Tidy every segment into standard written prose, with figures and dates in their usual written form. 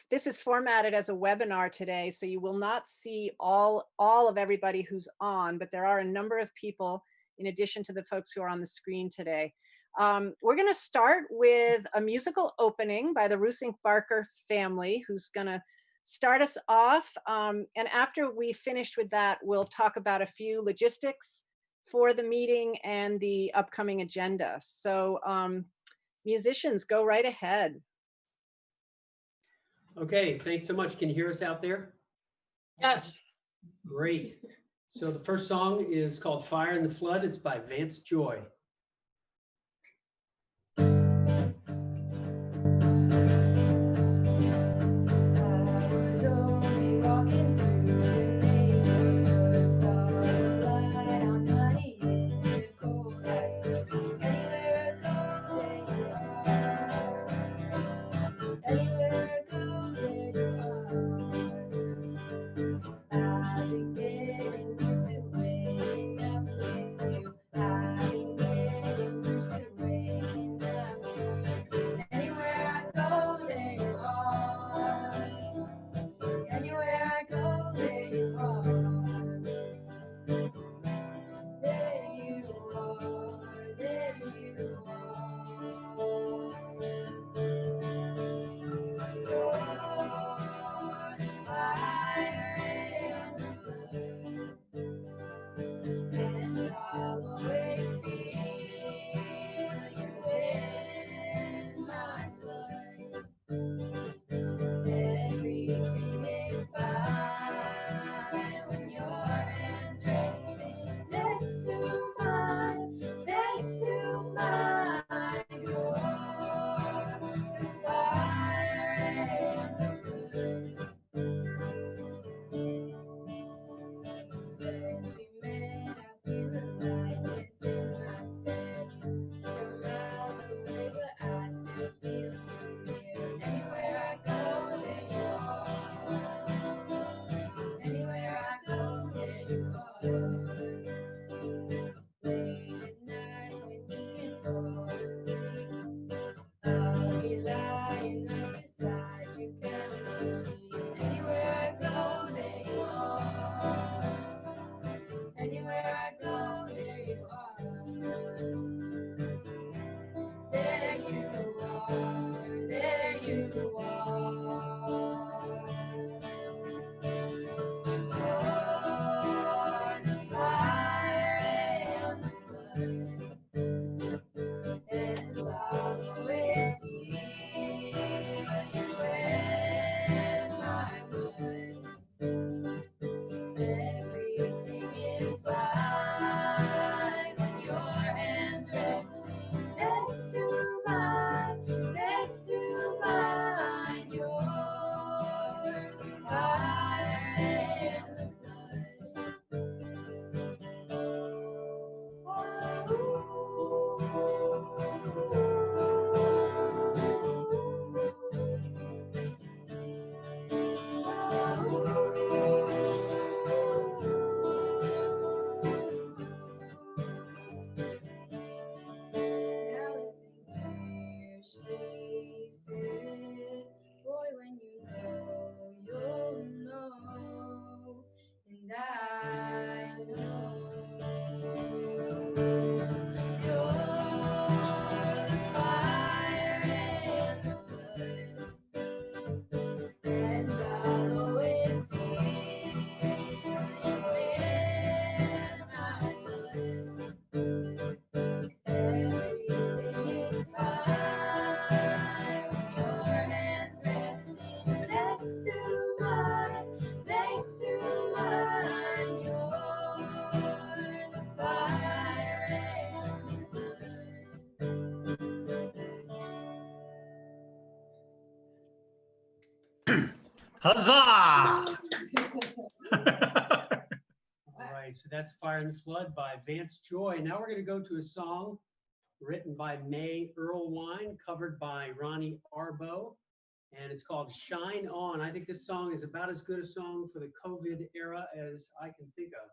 This is formatted as a webinar today, so you will not see all of everybody who's on, but there are a number of people in addition to the folks who are on the screen today. We're going to start with a musical opening by the Ruesink Barker family, who's going to start us off. And after we finished with that, we'll talk about a few logistics for the meeting and the upcoming agenda. So musicians, go right ahead. Okay, thanks so much. Can you hear us out there? Yes. Great. So the first song is called Fire in the Flood. It's by Vance Joy. Huzzah! All right, so that's Fire in the Flood by Vance Joy. Now we're going to go to a song written by May Earlwine, covered by Ronnie Arbo, and it's called Shine On. I think this song is about as good a song for the COVID era as I can think of.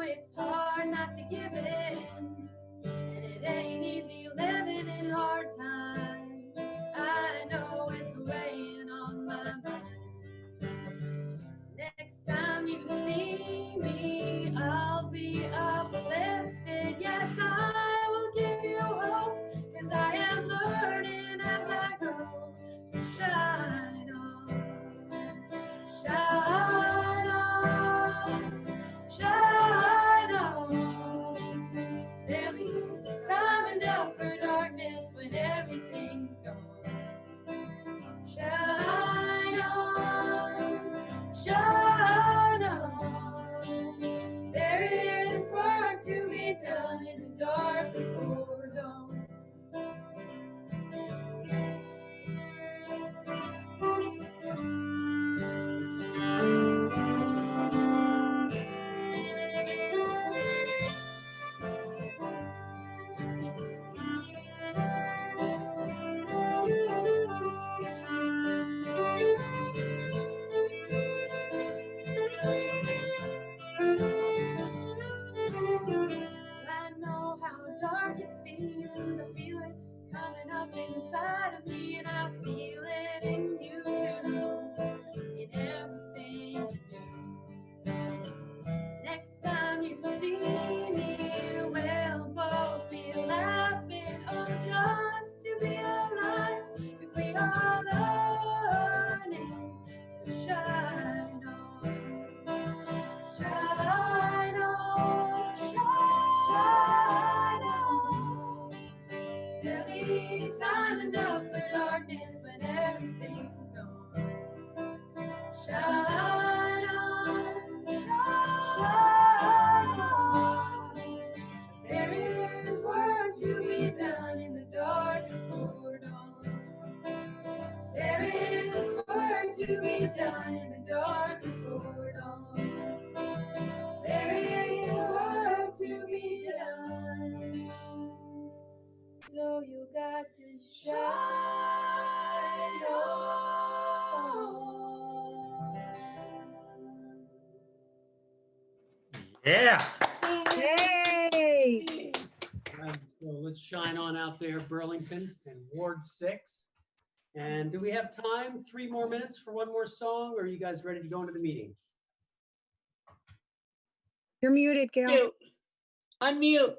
it's hard not to give in, and it ain't easy living in hard times. I know it's weighing on my mind. Next time you see me, I'll be uplifted. Yes, I will give you hope, 'cause I am learning as I go. Shine on, shine on, shine on. There'll be time enough for darkness when everything's gone. Shine on, shine on. There is work to be done in the dark before dawn. I know how dark it seems. I feel it coming up inside of me, and I feel it in you too, in everything you do. Next time you see me, we'll both be laughing, oh, just to be alive, 'cause we are learning to shine on, shine on, shine on. There'll be time enough for darkness when everything's gone. Shine on, shine on. There is work to be done in the dark before dawn. There is work to be done in the dark before dawn. There is work to be done. So you got to shine on. Yeah. Yay! All right, so let's shine on out there, Burlington and Ward 6. And do we have time? 3 more minutes for one more song, or are you guys ready to go into the meeting? You're muted, Gail. Mute. Unmute.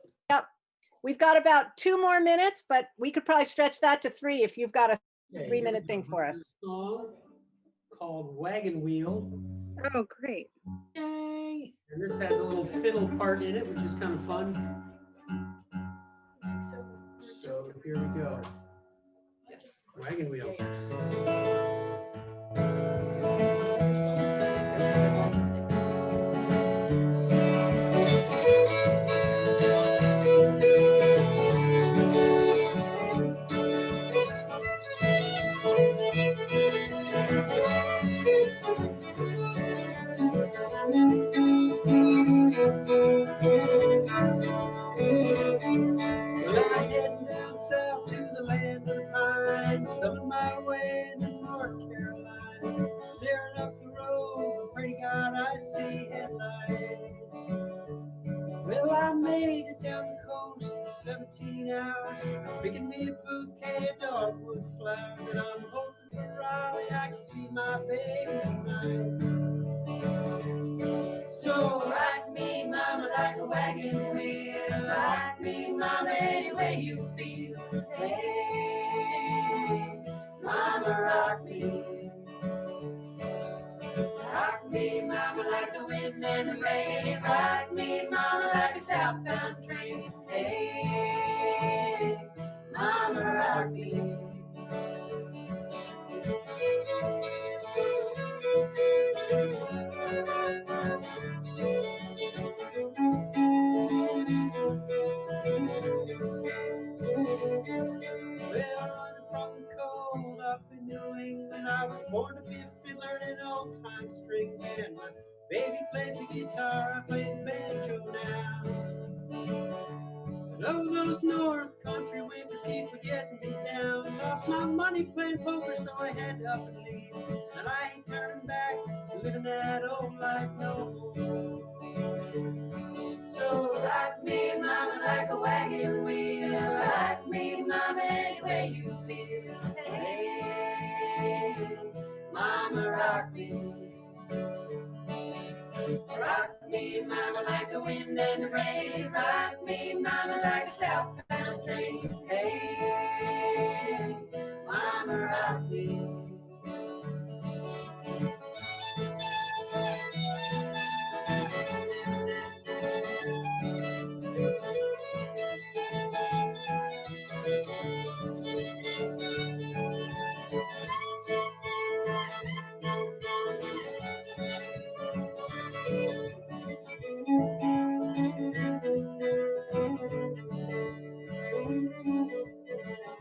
We've got about 2 more minutes, but we could probably stretch that to 3 if you've got a Okay, 3-minute here's thing for us. a song called Wagon Wheel. Oh, great. Yay. And this has a little fiddle part in it, which is kind of fun. So here we go. Wagon Wheel. Well, I'm heading down south to the land of the pines, stubbing my way into North Carolina, staring up the road, pray to God I see headlights. Well, I made it down the coast in 17 hours, picking me a bouquet of dogwood flowers, and I'm hoping for Raleigh I can see my baby tonight. So rock me, mama, like a wagon wheel. Rock me, mama, any way you feel. Hey, mama, rock me. Rock me, mama, like the wind and the rain. Rock me, mama, like a southbound train. Hey, mama, rock me. Well, running from the cold up in New England, I was born to be a fiddler in an old-time string band. My baby plays the guitar, I play the banjo now. But oh, those north country winters keep getting me down. Lost my money playing poker, so I had to up and leave. And I ain't turning back, living that old life no more. Rock me, mama, like the wind and the rain. Rock me, mama, like a southbound train. Hey, mama, rock me.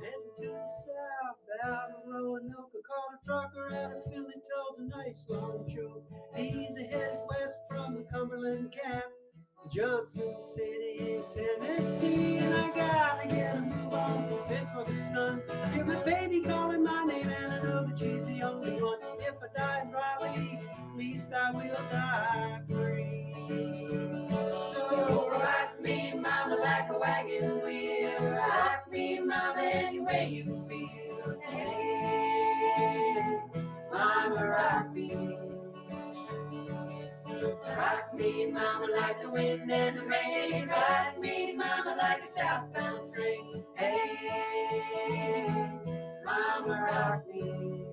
Heading to the south, out of Roanoke, I caught a trucker out of Philly, told a nice long joke. He's headed west from the Cumberland Gap, Johnson City, Tennessee, and I gotta get a move on, head for the sun. Hear my baby calling my name, and I know that she's the only one. If I die in Raleigh, at least I will die free. So rock me, mama, like a wagon wheel. Rock me, mama, any way you feel. Hey, mama, rock me. Rock me, mama, like the wind and the rain. Rock me, mama, like a southbound train. Hey, mama, rock me.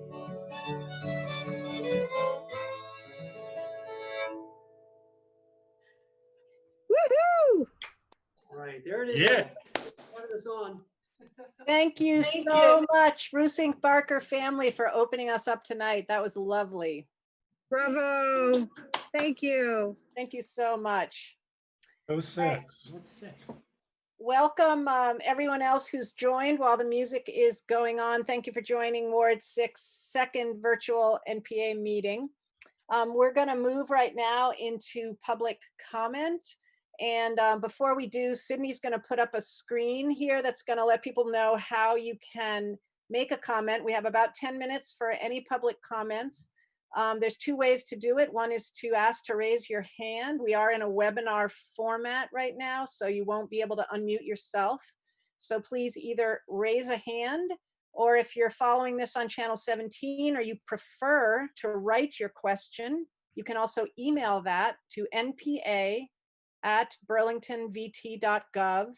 Woohoo! All right, there it is. Yeah. Started us on. Thank you Thank so you. much, Ruesink Barker family, for opening us up tonight. That was lovely. Bravo. Thank you. Thank you so much. Go Six. What's six? Welcome, everyone else who's joined while the music is going on. Thank you for joining Ward 6's second virtual NPA meeting. We're going to move right now into public comment. And before we do, Sydney's going to put up a screen here that's going to let people know how you can make a comment. We have about 10 minutes for any public comments. There's two ways to do it. One is to ask to raise your hand. We are in a webinar format right now, so you won't be able to unmute yourself. So please either raise a hand, or if you're following this on channel 17 or you prefer to write your question, you can also email that to npa@burlingtonvt.gov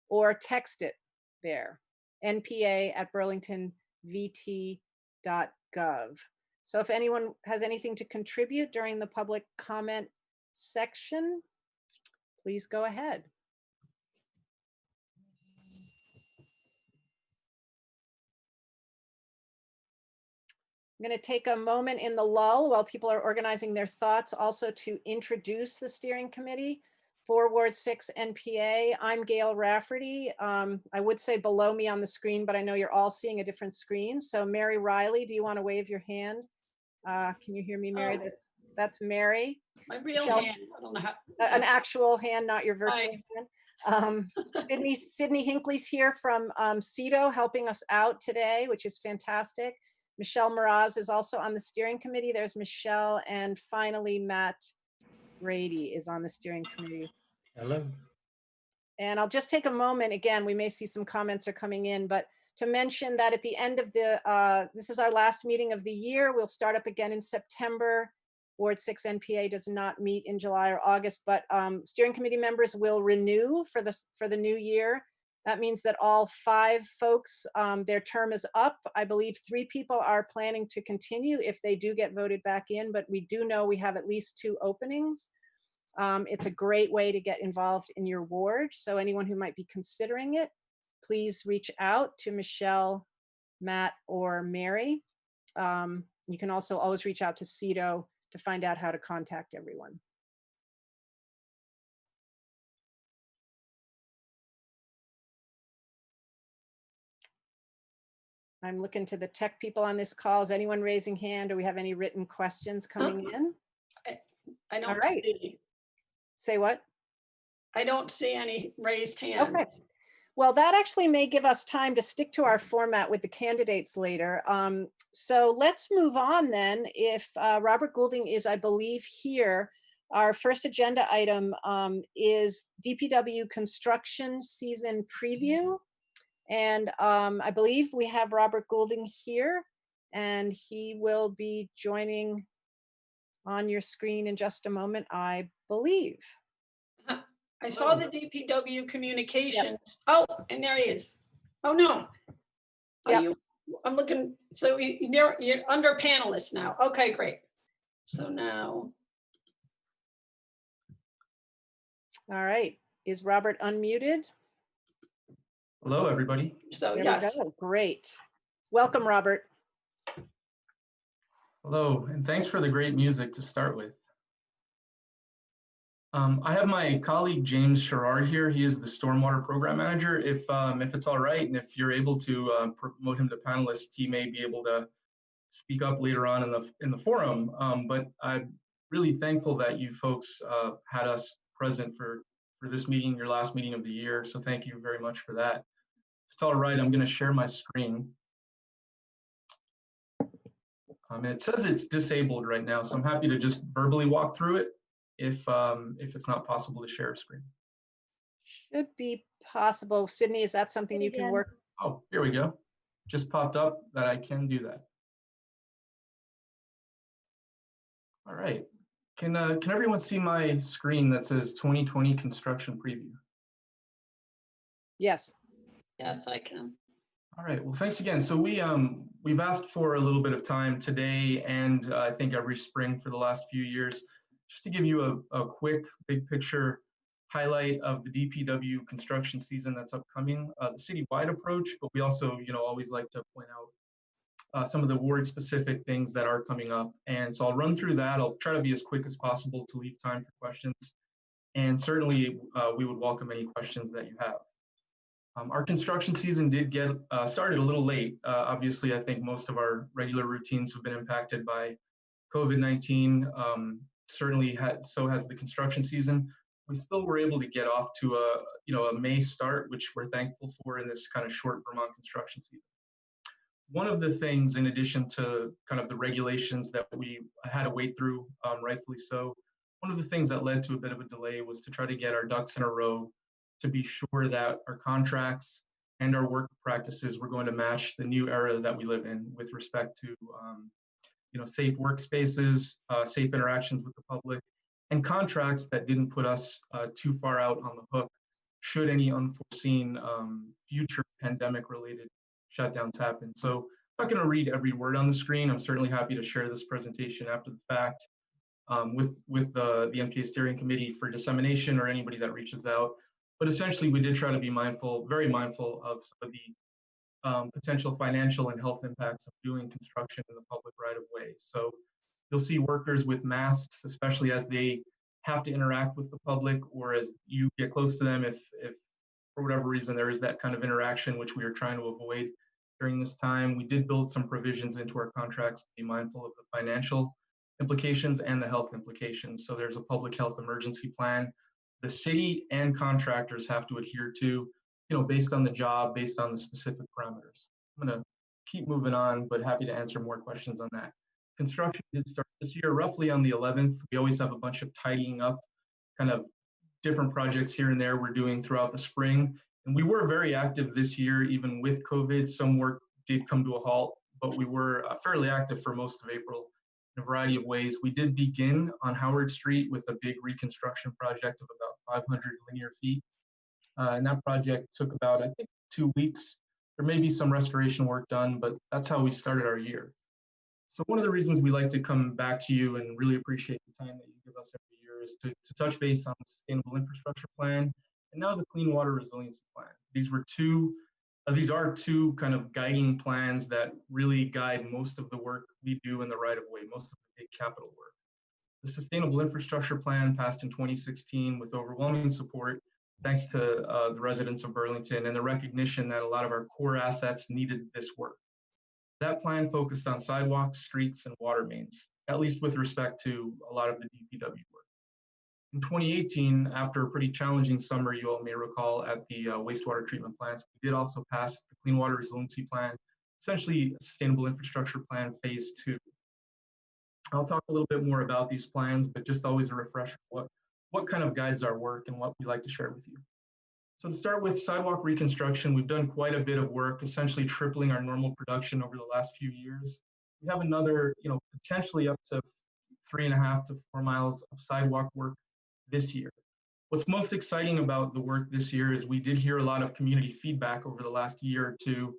or text it there, npa@burlingtonvt.gov. So if anyone has anything to contribute during the public comment section, please go ahead. I'm going to take a moment in the lull while people are organizing their thoughts, also to introduce the steering committee for Ward 6 NPA. I'm Gail Rafferty. I would say below me on the screen, but I know you're all seeing a different screen. So Mary Riley, do you want to wave your hand? Can you hear me, Mary? Oh. That's Mary. My real Michelle- hand. I don't know how. An actual hand, not your virtual Hi. hand. Sydney Hinckley's here from CEDO helping us out today, which is fantastic. Michelle Mraz is also on the steering committee. There's Michelle. And finally, Matt Brady is on the steering committee. Hello. And I'll just take a moment, again, we may see some comments are coming in, but to mention that at the end of the, this is our last meeting of the year. We'll start up again in September. Ward 6 NPA does not meet in July or August, but steering committee members will renew for the new year. That means that all 5 folks, their term is up. I believe 3 people are planning to continue if they do get voted back in, but we do know we have at least 2 openings. It's a great way to get involved in your ward. So anyone who might be considering it, please reach out to Michelle, Matt, or Mary. You can also always reach out to CEDO to find out how to contact everyone. I'm looking to the tech people on this call. Is anyone raising hand? Do we have any written questions coming in? I don't All right. see. Say what? I don't see any raised hands. Okay. Well, that actually may give us time to stick to our format with the candidates later. So let's move on then. If Robert Goulding is, I believe, here, our first agenda item is DPW construction season preview. And I believe we have Robert Goulding here, and he will be joining on your screen in just a moment, I believe. I saw the DPW communications. Oh, and there he is. Oh, no. Are Yep. you, I'm looking, so you're under panelists now. Okay, great. So now, All right. Is Robert unmuted? Hello, everybody. so There yes. we go. Great. Welcome, Robert. Hello, and thanks for the great music to start with. I have my colleague James Sherrard here. He is the Stormwater Program Manager. If it's all right, and if you're able to promote him to panelist, he may be able to speak up later on in the forum. But I'm really thankful that you folks had us present for this meeting, your last meeting of the year. So thank you very much for that. If it's all right, I'm going to share my screen. It says it's disabled right now, so I'm happy to just verbally walk through it if it's not possible to share a screen. Should be possible. Sydney, is that something you can work? Oh, here we go. Just popped up that I can do that. All right. Can everyone see my screen that says 2020 construction preview? Yes. Yes, I can. All right. Well, thanks again. So we've asked for a little bit of time today, and I think every spring for the last few years, just to give you a quick big picture highlight of the DPW construction season that's upcoming, the citywide approach, but we also, always like to point out some of the ward specific things that are coming up. And so I'll run through that. I'll try to be as quick as possible to leave time for questions. And certainly we would welcome any questions that you have. Our construction season did get started a little late. Obviously, I think most of our regular routines have been impacted by COVID-19. Certainly, so has the construction season. We still were able to get off to a May start, which we're thankful for in this kind of short Vermont construction season. One of the things, in addition to kind of the regulations that we had to wait through, rightfully so, one of the things that led to a bit of a delay was to try to get our ducks in a row to be sure that our contracts and our work practices were going to match the new era that we live in with respect to safe workspaces, safe interactions with the public, and contracts that didn't put us too far out on the hook should any unforeseen future pandemic-related shutdowns happen. So I'm not going to read every word on the screen. I'm certainly happy to share this presentation after the fact with the NPA steering committee for dissemination or anybody that reaches out. But essentially, we did try to be very mindful of some of the potential financial and health impacts of doing construction in the public right of way. So you'll see workers with masks, especially as they have to interact with the public or as you get close to them if for whatever reason there is that kind of interaction, which we are trying to avoid during this time. We did build some provisions into our contracts to be mindful of the financial implications and the health implications. So there's a public health emergency plan the city and contractors have to adhere to, based on the job, based on the specific parameters. I'm going to keep moving on, but happy to answer more questions on that. Construction did start this year, roughly on the 11th. We always have a bunch of tidying up, kind of different projects here and there we're doing throughout the spring. And we were very active this year, even with COVID. Some work did come to a halt, but we were fairly active for most of April in a variety of ways. We did begin on Howard Street with a big reconstruction project of about 500 linear feet. And that project took about, I think, 2 weeks. There may be some restoration work done, but that's how we started our year. So one of the reasons we like to come back to you and really appreciate the time that you give us every year is to touch base on the Sustainable Infrastructure Plan and now the Clean Water Resiliency Plan. These are two kind of guiding plans that really guide most of the work we do in the right of way, most of the big capital work. The Sustainable Infrastructure Plan passed in 2016 with overwhelming support, thanks to the residents of Burlington and the recognition that a lot of our core assets needed this work. That plan focused on sidewalks, streets, and water mains, at least with respect to a lot of the DPW work. In 2018, after a pretty challenging summer, you all may recall, at the wastewater treatment plants, we did also pass the Clean Water Resiliency Plan, essentially a Sustainable Infrastructure Plan Phase 2. I'll talk a little bit more about these plans, but just always a refresher what kind of guides our work and what we like to share with you. So to start with sidewalk reconstruction, we've done quite a bit of work, essentially tripling our normal production over the last few years. We have another, potentially up to 3.5 to 4 miles of sidewalk work this year. What's most exciting about the work this year is we did hear a lot of community feedback over the last year or two,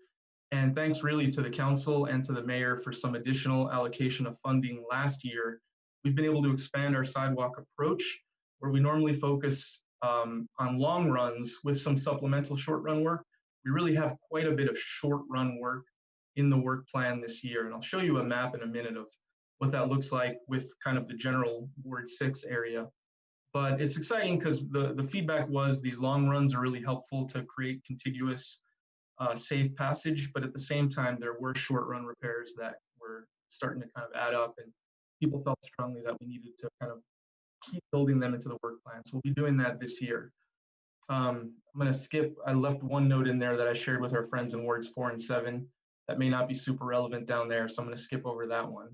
and thanks really to the council and to the mayor for some additional allocation of funding last year, we've been able to expand our sidewalk approach, where we normally focus on long runs with some supplemental short run work. We really have quite a bit of short run work in the work plan this year. And I'll show you a map in a minute of what that looks like with kind of the general Ward 6 area. But it's exciting because the feedback was these long runs are really helpful to create contiguous, safe passage. But at the same time, there were short run repairs that were starting to kind of add up, and people felt strongly that we needed to kind of keep building them into the work plan. So we'll be doing that this year. I'm going to skip, I left one note in there that I shared with our friends in Wards 4 and 7 that may not be super relevant down there, so I'm going to skip over that one.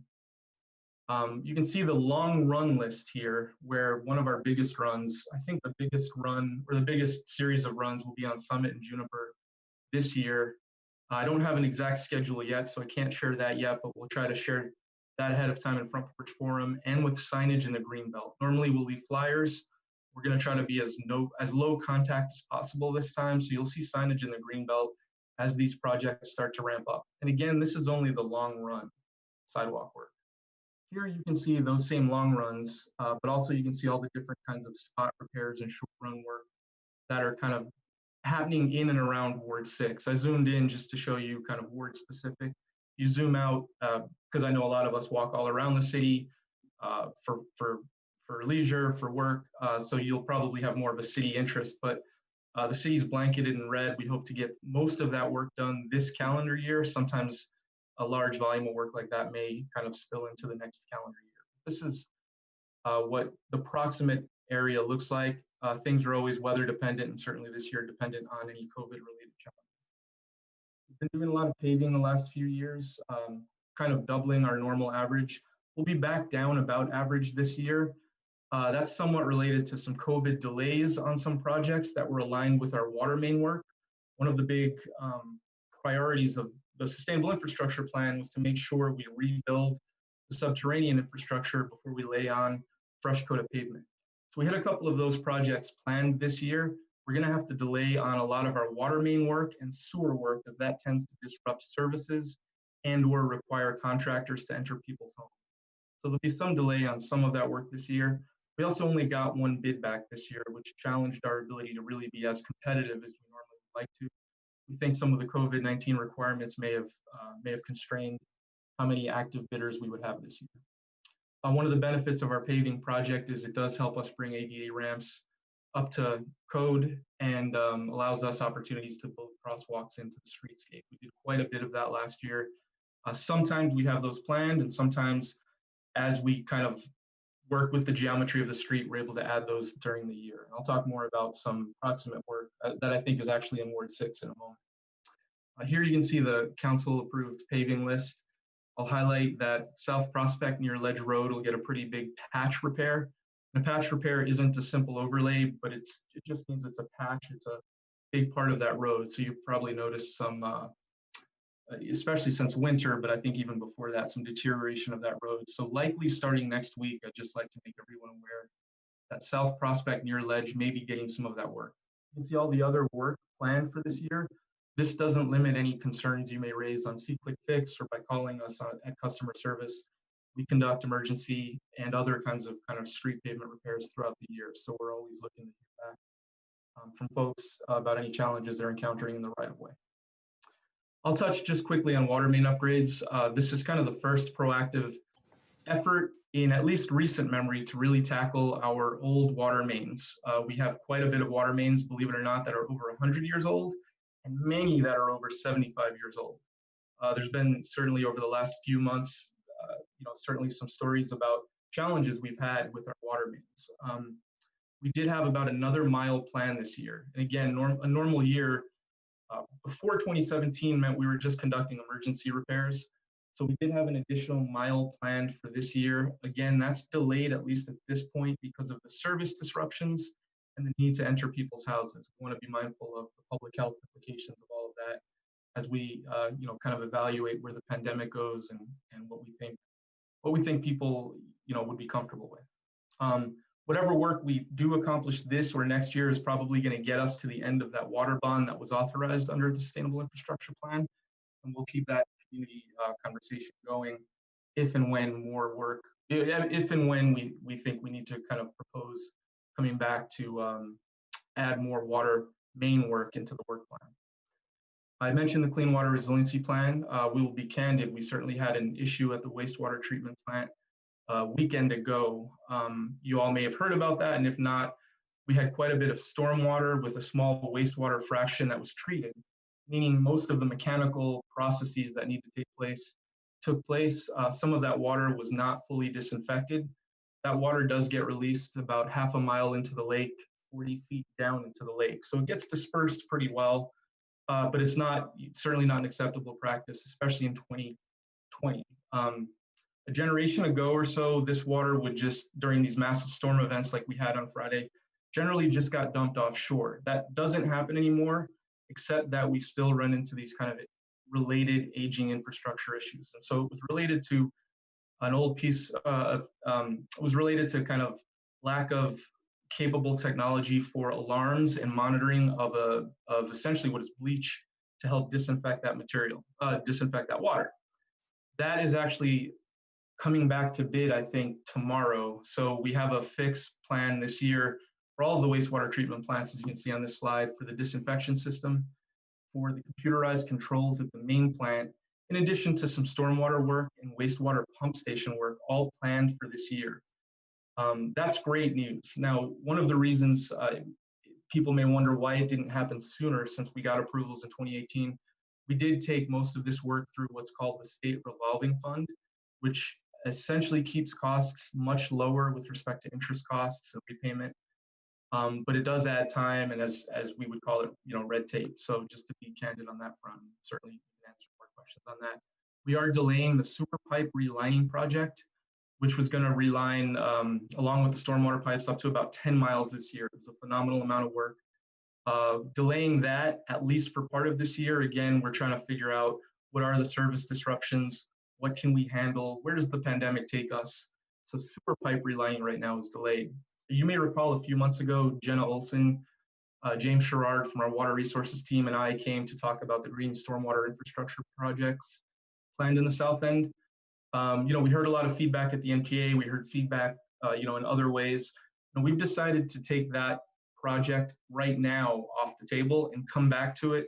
You can see the long run list here, where one of our biggest runs, I think the biggest run, or the biggest series of runs will be on Summit and Juniper this year. I don't have an exact schedule yet, so I can't share that yet, but we'll try to share that ahead of time in Front Porch Forum and with signage in the Greenbelt. Normally we'll leave flyers. We're going to try to be as low contact as possible this time, so you'll see signage in the Greenbelt as these projects start to ramp up. And again, this is only the long run sidewalk work. Here you can see those same long runs, but also you can see all the different kinds of spot repairs and short run work that are kind of happening in and around Ward 6. I zoomed in just to show you kind of ward specific. You zoom out, because I know a lot of us walk all around the city for leisure, for work, so you'll probably have more of a city interest, but the city's blanketed in red. We hope to get most of that work done this calendar year. Sometimes a large volume of work like that may kind of spill into the next calendar year. This is what the proximate area looks like. Things are always weather dependent, and certainly this year dependent on any COVID-related challenges. We've been doing a lot of paving the last few years, kind of doubling our normal average. We'll be back down about average this year. That's somewhat related to some COVID delays on some projects that were aligned with our water main work. One of the big priorities of the sustainable infrastructure plan was to make sure we rebuild the subterranean infrastructure before we lay on fresh coat of pavement. So we had a couple of those projects planned this year. We're going to have to delay on a lot of our water main work and sewer work, as that tends to disrupt services and or require contractors to enter people's homes. So there'll be some delay on some of that work this year. We also only got one bid back this year, which challenged our ability to really be as competitive as we normally would like to. We think some of the COVID-19 requirements may have constrained how many active bidders we would have this year. One of the benefits of our paving project is it does help us bring ADA ramps up to code and allows us opportunities to build crosswalks into the streetscape. We did quite a bit of that last year. Sometimes we have those planned, and sometimes as we kind of work with the geometry of the street, we're able to add those during the year. I'll talk more about some proximate work that I think is actually in Ward 6 in a moment. Here you can see the council approved paving list. I'll highlight that South Prospect near Ledge Road will get a pretty big patch repair. And a patch repair isn't a simple overlay, but it just means it's a patch. It's a big part of that road. So you've probably noticed some, especially since winter, but I think even before that, some deterioration of that road. So likely starting next week, I'd just like to make everyone aware that South Prospect near Ledge may be getting some of that work. You can see all the other work planned for this year. This doesn't limit any concerns you may raise on C-Click Fix or by calling us at customer service. We conduct emergency and other kinds of street pavement repairs throughout the year. So we're always looking to hear back from folks about any challenges they're encountering in the right of way. I'll touch just quickly on water main upgrades. This is kind of the first proactive effort in at least recent memory to really tackle our old water mains. We have quite a bit of water mains, believe it or not, that are over 100 years old, and many that are over 75 years old. There's been certainly over the last few months, certainly some stories about challenges we've had with our water mains. We did have about another mile planned this year. And again, a normal year before 2017 meant we were just conducting emergency repairs. So we did have an additional mile planned for this year. Again, that's delayed at least at this point because of the service disruptions and the need to enter people's houses. We want to be mindful of the public health implications of all of that as we kind of evaluate where the pandemic goes and what we think what we think people, would be comfortable with. Whatever work we do accomplish this or next year is probably going to get us to the end of that water bond that was authorized under the Sustainable Infrastructure Plan. And we'll keep that community conversation going if and when more work, if and when we think we need to kind of propose coming back to add more water main work into the work plan. I mentioned the Clean Water Resiliency Plan. We will be candid. We certainly had an issue at the wastewater treatment plant a weekend ago. You all may have heard about that, and if not, we had quite a bit of stormwater with a small wastewater fraction that was treated, meaning most of the mechanical processes that need to take place took place. Some of that water was not fully disinfected. That water does get released about half a mile into the lake, 40 feet down into the lake. So it gets dispersed pretty well, but it's certainly not an acceptable practice, especially in 2020. A generation ago or so, this water would just, during these massive storm events like we had on Friday, generally just got dumped offshore. That doesn't happen anymore, except that we still run into these kind of related aging infrastructure issues. And so it was related to an old piece it was related to kind of lack of capable technology for alarms and monitoring of essentially what is bleach to help disinfect that material, disinfect that water. That is actually coming back to bid, I think, tomorrow. So we have a fixed plan this year for all of the wastewater treatment plants, as you can see on this slide, for the disinfection system, for the computerized controls at the main plant, in addition to some stormwater work and wastewater pump station work, all planned for this year. That's great news. Now, one of the reasons people may wonder why it didn't happen sooner, since we got approvals in 2018, we did take most of this work through what's called the State Revolving Fund, which essentially keeps costs much lower with respect to interest costs and repayment. But it does add time, and as we would call it, red tape. So just to be candid on that front, certainly you can answer more questions on that. We are delaying the sewer pipe relining project, which was going to reline along with the stormwater pipes up to about 10 miles this year. It's a phenomenal amount of work. Delaying that at least for part of this year. Again, we're trying to figure out what are the service disruptions, what can we handle, where does the pandemic take us? So sewer pipe relining right now is delayed. You may recall a few months ago, Jenna Olson, James Sherrard from our water resources team, and I came to talk about the green stormwater infrastructure projects planned in the South End. We heard a lot of feedback at the NPA. We heard feedback, in other ways. And we've decided to take that project right now off the table and come back to it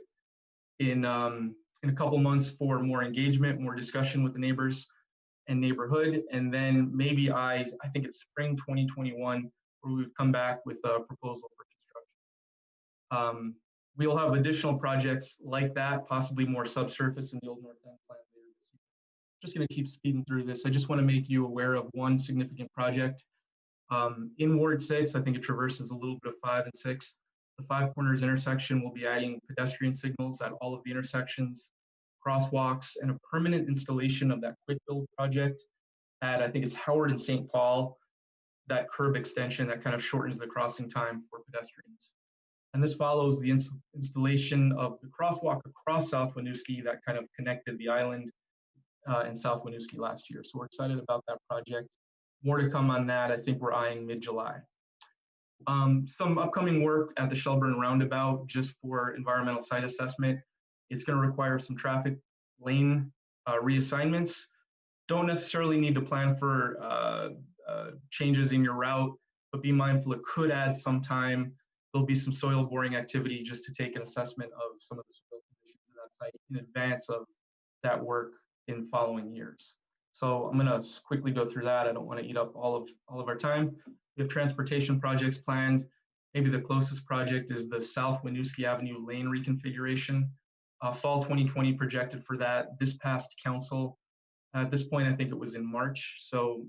in a couple months for more engagement, more discussion with the neighbors and neighborhood. And then maybe I think it's spring 2021, where we would come back with a proposal for construction. We'll have additional projects like that, possibly more subsurface in the Old North End plant later this year. Just going to keep speeding through this. I just want to make you aware of one significant project. In Ward 6, I think it traverses a little bit of 5 and 6. The Five Corners intersection will be adding pedestrian signals at all of the intersections, crosswalks, and a permanent installation of that quick build project at, I think it's Howard and St. Paul, that curb extension that kind of shortens the crossing time for pedestrians. And this follows the installation of the crosswalk across South Winooski that kind of connected the island and South Winooski last year. So we're excited about that project. More to come on that. I think we're eyeing mid-July. Some upcoming work at the Shelburne Roundabout just for environmental site assessment. It's going to require some traffic lane reassignments. Don't necessarily need to plan for changes in your route, but be mindful it could add some time. There'll be some soil boring activity just to take an assessment of some of the soil conditions of that site in advance of that work in following years. So I'm going to quickly go through that. I don't want to eat up all of our time. We have transportation projects planned. Maybe the closest project is the South Winooski Avenue lane reconfiguration. Fall 2020 projected for that. This past council, at this point, I think it was in March. So,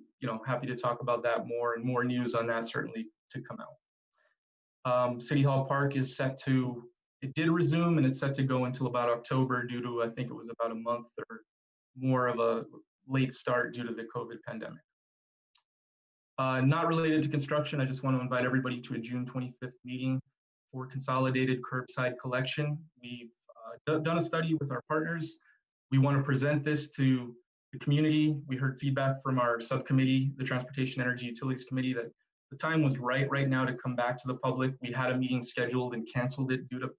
happy to talk about that more, and more news on that certainly to come out. City Hall Park is set to, it did resume, and it's set to go until about October due to, I think it was about a month or more of a late start due to the COVID pandemic. Not related to construction, I just want to invite everybody to a June 25th meeting for consolidated curbside collection. We've done a study with our partners. We want to present this to the community. We heard feedback from our subcommittee, the Transportation Energy Utilities Committee, that the time was right now to come back to the public. We had a meeting scheduled and canceled it due to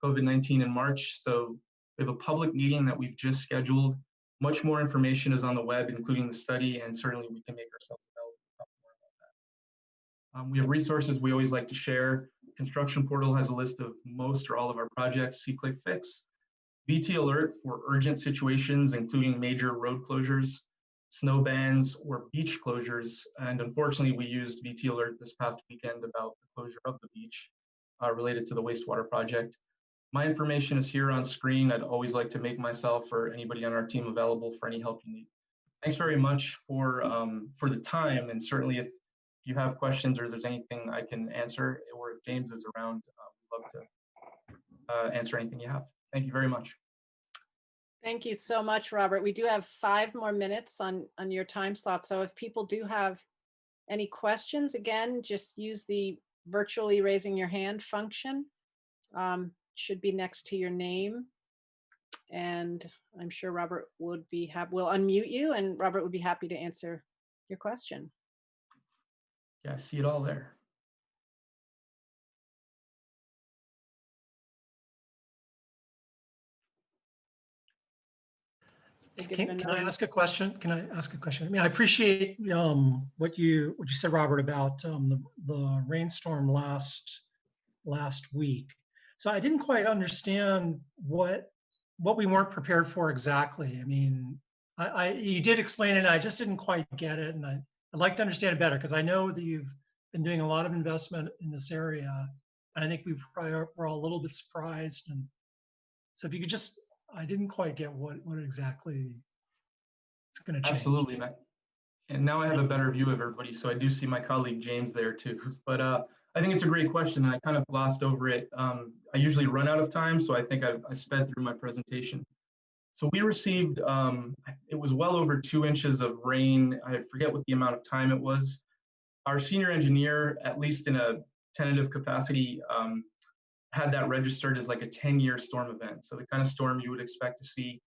COVID-19 in March. So we have a public meeting that we've just scheduled. Much more information is on the web, including the study, and certainly we can make ourselves available to talk more about that. We have resources we always like to share. Construction Portal has a list of most or all of our projects. See Click Fix. VT Alert for urgent situations, including major road closures, snow bans, or beach closures. And unfortunately, we used VT Alert this past weekend about the closure of the beach related to the wastewater project. My information is here on screen. I'd always like to make myself or anybody on our team available for any help you need. Thanks very much for the time, and certainly if you have questions or there's anything I can answer, or if James is around, we'd love to answer anything you have. Thank you very much. Thank you so much, Robert. We do have 5 more minutes on your time slot. So if people do have any questions, again, just use the virtually raising your hand function. Should be next to your name. And I'm sure Robert would be we'll unmute you, and Robert would be happy to answer your question. Yeah, I see it all there. Can I ask a question? Can I ask a question? I mean, I appreciate what you said, Robert, about the rainstorm last week. So I didn't quite understand what we weren't prepared for exactly. I mean, you did explain it, and I just didn't quite get it, and I'd like to understand it better, because I know that you've been doing a lot of investment in this area, and I think we're all a little bit surprised. And so if you could just, I didn't quite get what exactly it's going to change. Absolutely, Matt. And now I have a better view of everybody, so I do see my colleague James there too. But I think it's a great question, and I kind of glossed over it. I usually run out of time, so I think I sped through my presentation. So we received, it was well over 2 inches of rain. I forget what the amount of time it was. Our senior engineer, at least in a tentative capacity, had that registered as like a 10-year storm event. So the kind of storm you would expect to see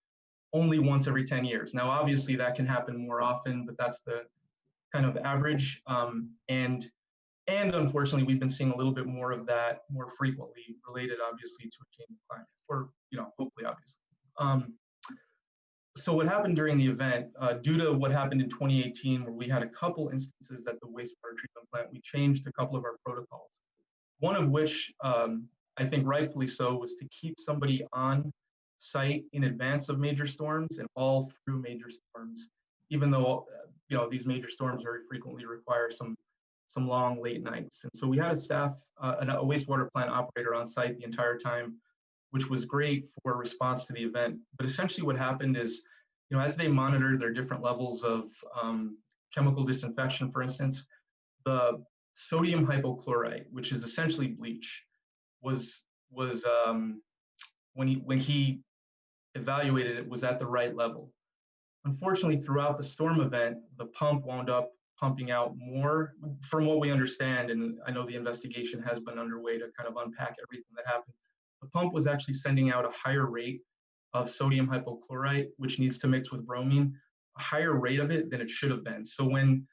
only once every 10 years. Now, obviously that can happen more often, but that's the kind of average. And unfortunately, we've been seeing a little bit more of that more frequently, related obviously to a change in climate, or hopefully obviously. So what happened during the event, due to what happened in 2018, where we had a couple instances at the wastewater treatment plant, we changed a couple of our protocols. One of which, I think rightfully so, was to keep somebody on site in advance of major storms and all through major storms, even though these major storms very frequently require some long late nights. And so we had a staff, a wastewater plant operator on site the entire time, which was great for response to the event. But essentially what happened is, as they monitored their different levels of chemical disinfection, for instance, the sodium hypochlorite, which is essentially bleach, was when he evaluated it, was at the right level. Unfortunately, throughout the storm event, the pump wound up pumping out more, from what we understand, and I know the investigation has been underway to kind of unpack everything that happened. The pump was actually sending out a higher rate of sodium hypochlorite, which needs to mix with bromine, a higher rate of it than it should have been. So when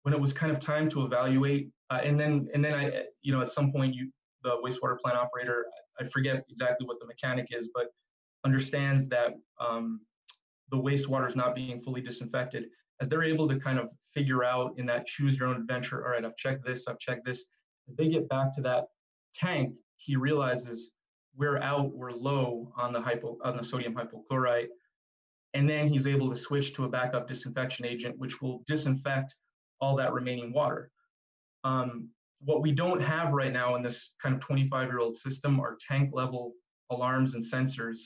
it was kind of time to evaluate, and then I, at some point, the wastewater plant operator, I forget exactly what the mechanic is, but understands that the wastewater is not being fully disinfected. As they're able to kind of figure out in that choose your own adventure, all right, I've checked this, as they get back to that tank, he realizes we're low on the sodium hypochlorite. And then he's able to switch to a backup disinfection agent, which will disinfect all that remaining water. What we don't have right now in this kind of 25-year-old system are tank level alarms and sensors,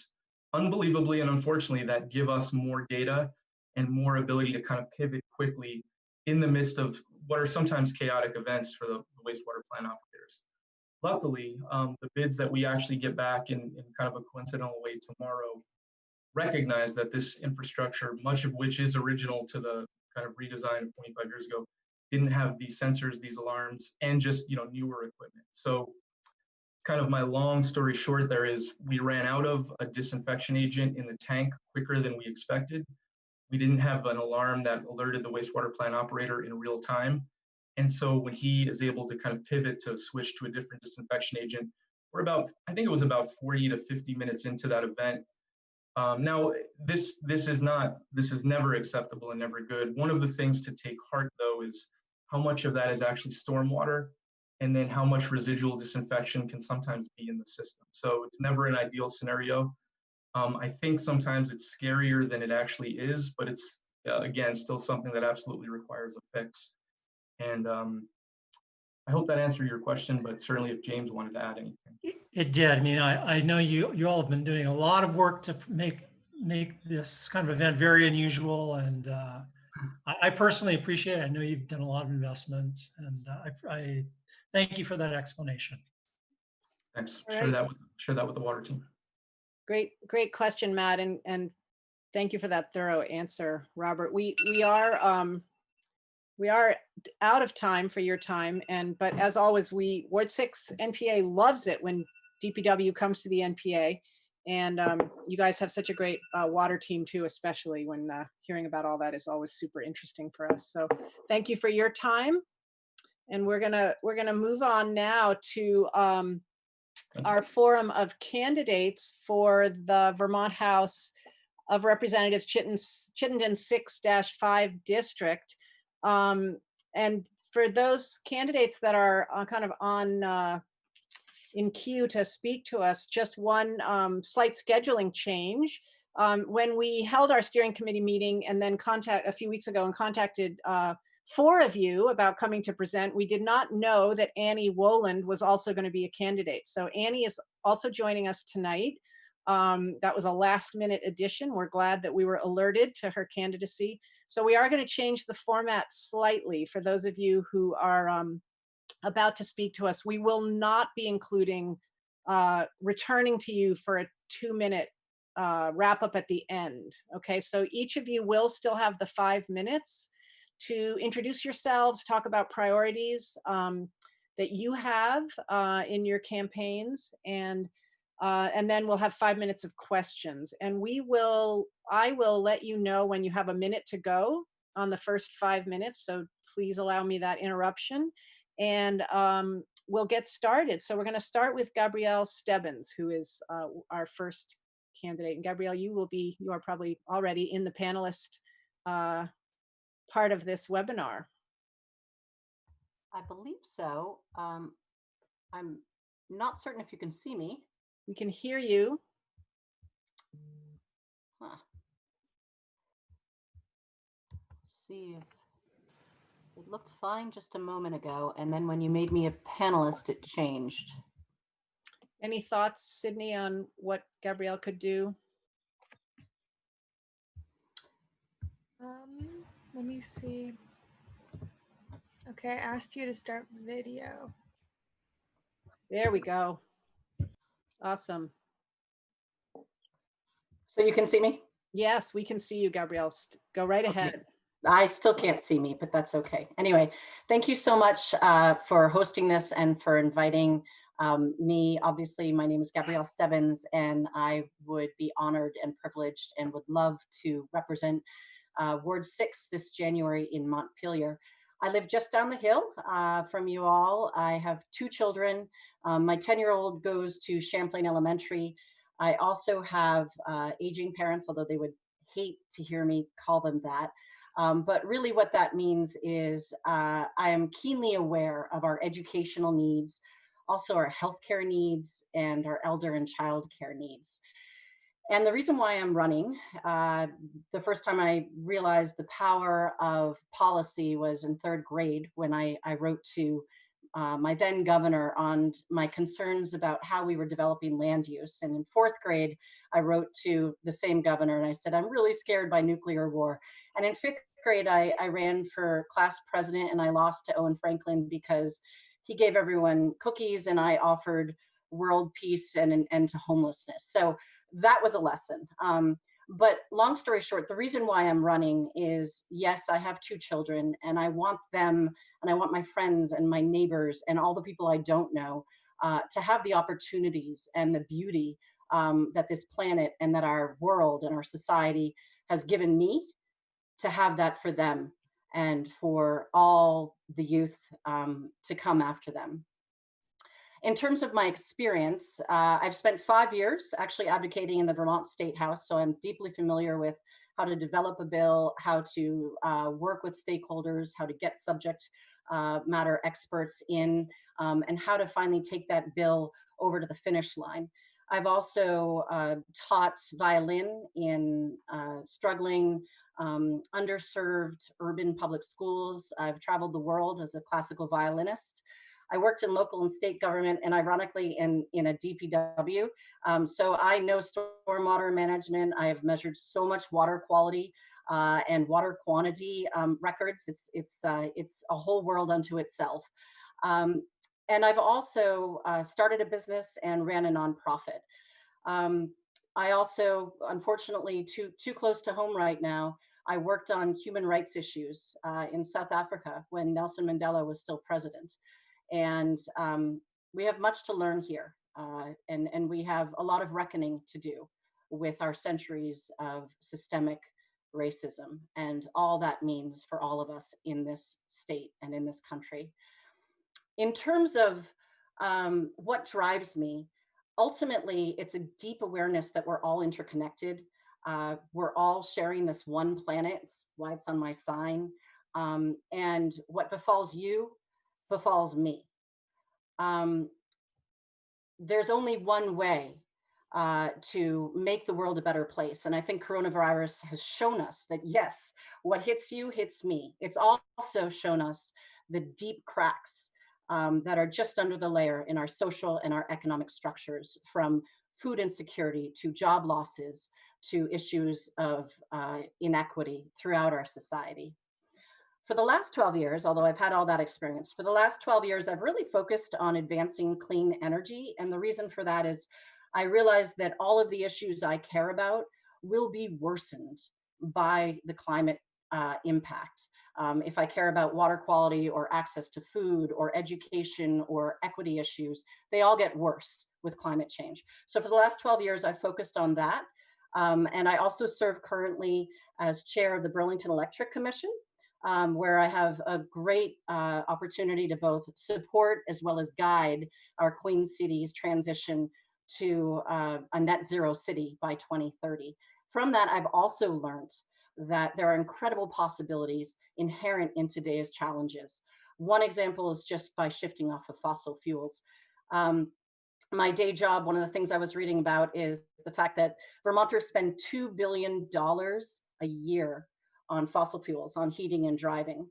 unbelievably and unfortunately, that give us more data and more ability to kind of pivot quickly in the midst of what are sometimes chaotic events for the wastewater plant operators. Luckily, the bids that we actually get back in kind of a coincidental way tomorrow recognize that this infrastructure, much of which is original to the kind of redesign of 25 years ago, didn't have these sensors, these alarms, and just newer equipment. So kind of my long story short there is we ran out of a disinfection agent in the tank quicker than we expected. we didn't have an alarm that alerted the wastewater plant operator in real time. And so when he is able to kind of pivot to switch to a different disinfection agent, we're about, I think it was about 40 to 50 minutes into that event. Now, this is never acceptable and never good. One of the things to take heart, though, is how much of that is actually stormwater, and then how much residual disinfection can sometimes be in the system. So it's never an ideal scenario. I think sometimes it's scarier than it actually is, but it's, again, still something that absolutely requires a fix. And I hope that answered your question, but certainly if James wanted to add anything. It did. I mean, I know you all have been doing a lot of work to make this kind of event very unusual, and I personally appreciate it. I know you've done a lot of investment, and I thank you for that explanation. Thanks. All Share right. that with the water team. Great question, Matt, and thank you for that thorough answer, Robert. We are out of time for your time, but as always, Ward 6 NPA loves it when DPW comes to the NPA, and you guys have such a great water team too, especially when hearing about all that is always super interesting for us. So thank you for your time, and we're gonna move on now to our forum of candidates for the Vermont House of Representatives Chittenden 6-5 district. And for those candidates that are kind of on in queue to speak to us, just one slight scheduling change. When we held our steering committee meeting and then a few weeks ago and contacted 4 of you about coming to present, we did not know that Annie Woland was also going to be a candidate. So Annie is also joining us tonight. That was a last minute addition. We're glad that we were alerted to her candidacy. So we are going to change the format slightly for those of you who are about to speak to us. We will not be including returning to you for a 2-minute wrap up at the end. Okay, so each of you will still have the 5 minutes to introduce yourselves, talk about priorities that you have in your campaigns, and then we'll have 5 minutes of questions. And I will let you know when you have a minute to go on the first 5 minutes. So please allow me that interruption, and we'll get started. So we're going to start with Gabrielle Stebbins, who is our first candidate. And Gabrielle, you are probably already in the panelist part of this webinar. I believe so. I'm not certain if you can see me. We can hear you. Huh. See if it looked fine just a moment ago, and then when you made me a panelist, it changed. Any thoughts, Sydney, on what Gabrielle could do? Let me see. Okay, I asked you to start video. There we go. Awesome. So you can see me? Yes, we can see you, Gabrielle. Go right ahead. Okay. I still can't see me, but that's okay. Anyway, thank you so much for hosting this and for inviting me. Obviously, my name is Gabrielle Stebbins, and I would be honored and privileged and would love to represent Ward 6 this January in Montpelier. I live just down the hill from you all. I have 2 children. My 10-year-old goes to Champlain Elementary. I also have aging parents, although they would hate to hear me call them that. But really what that means is I am keenly aware of our educational needs, also our healthcare needs, and our elder and child care needs. And the reason why I'm running, the first time I realized the power of policy was in 3rd grade when I wrote to my then governor on my concerns about how we were developing land use. And in 4th grade, I wrote to the same governor and I said, I'm really scared by nuclear war. And in 5th grade, I ran for class president and I lost to Owen Franklin because he gave everyone cookies and I offered world peace and an end to homelessness. So that was a lesson. But long story short, the reason why I'm running is, yes, I have 2 children and I want them and I want my friends and my neighbors and all the people I don't know to have the opportunities and the beauty that this planet and that our world and our society has given me to have that for them and for all the youth to come after them. In terms of my experience, I've spent 5 years actually advocating in the Vermont State House, so I'm deeply familiar with how to develop a bill, how to work with stakeholders, how to get subject matter experts in, and how to finally take that bill over to the finish line. I've also taught violin in struggling, underserved urban public schools. I've traveled the world as a classical violinist. I worked in local and state government, and ironically in a DPW. So I know stormwater management. I have measured so much water quality and water quantity records. It's a whole world unto itself. And I've also started a business and ran a nonprofit. I also, unfortunately, too close to home right now, I worked on human rights issues in South Africa when Nelson Mandela was still president. And we have much to learn here. And we have a lot of reckoning to do with our centuries of systemic racism and all that means for all of us in this state and in this country. In terms of what drives me, ultimately, it's a deep awareness that we're all interconnected. We're all sharing this one planet. It's why it's on my sign. And what befalls you befalls me. There's only one way to make the world a better place. And I think coronavirus has shown us that, yes, what hits you hits me. It's also shown us the deep cracks that are just under the layer in our social and our economic structures, from food insecurity to job losses to issues of inequity throughout our society. For the last 12 years, although I've had all that experience, for the last 12 years, I've really focused on advancing clean energy. And the reason for that is I realized that all of the issues I care about will be worsened by the climate impact. If I care about water quality or access to food or education or equity issues, they all get worse with climate change. So for the last 12 years, I've focused on that. And I also serve currently as chair of the Burlington Electric Commission, where I have a great opportunity to both support as well as guide our Queen City's transition to a net zero city by 2030. From that, I've also learned that there are incredible possibilities inherent in today's challenges. One example is just by shifting off of fossil fuels. My day job, one of the things I was reading about is the fact that Vermonters spend $2 billion a year on fossil fuels, on heating and driving.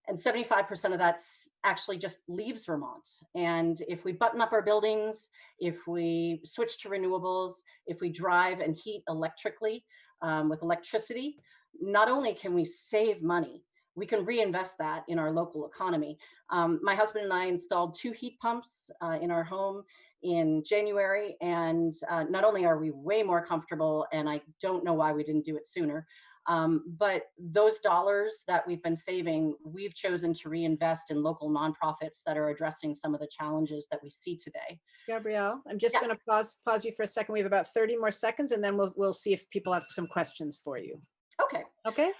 And 75% of that actually just leaves Vermont. And if we button up our buildings, if we switch to renewables, if we drive and heat electrically with electricity, not only can we save money, we can reinvest that in our local economy. My husband and I installed 2 heat pumps in our home in January. And not only are we way more comfortable, and I don't know why we didn't do it sooner, but those dollars that we've been saving, we've chosen to reinvest in local nonprofits that are addressing some of the challenges that we see today. Gabrielle, I'm just going to pause you for a second. We have about 30 more seconds, and then we'll see if people have some questions for you. Okay. Okay.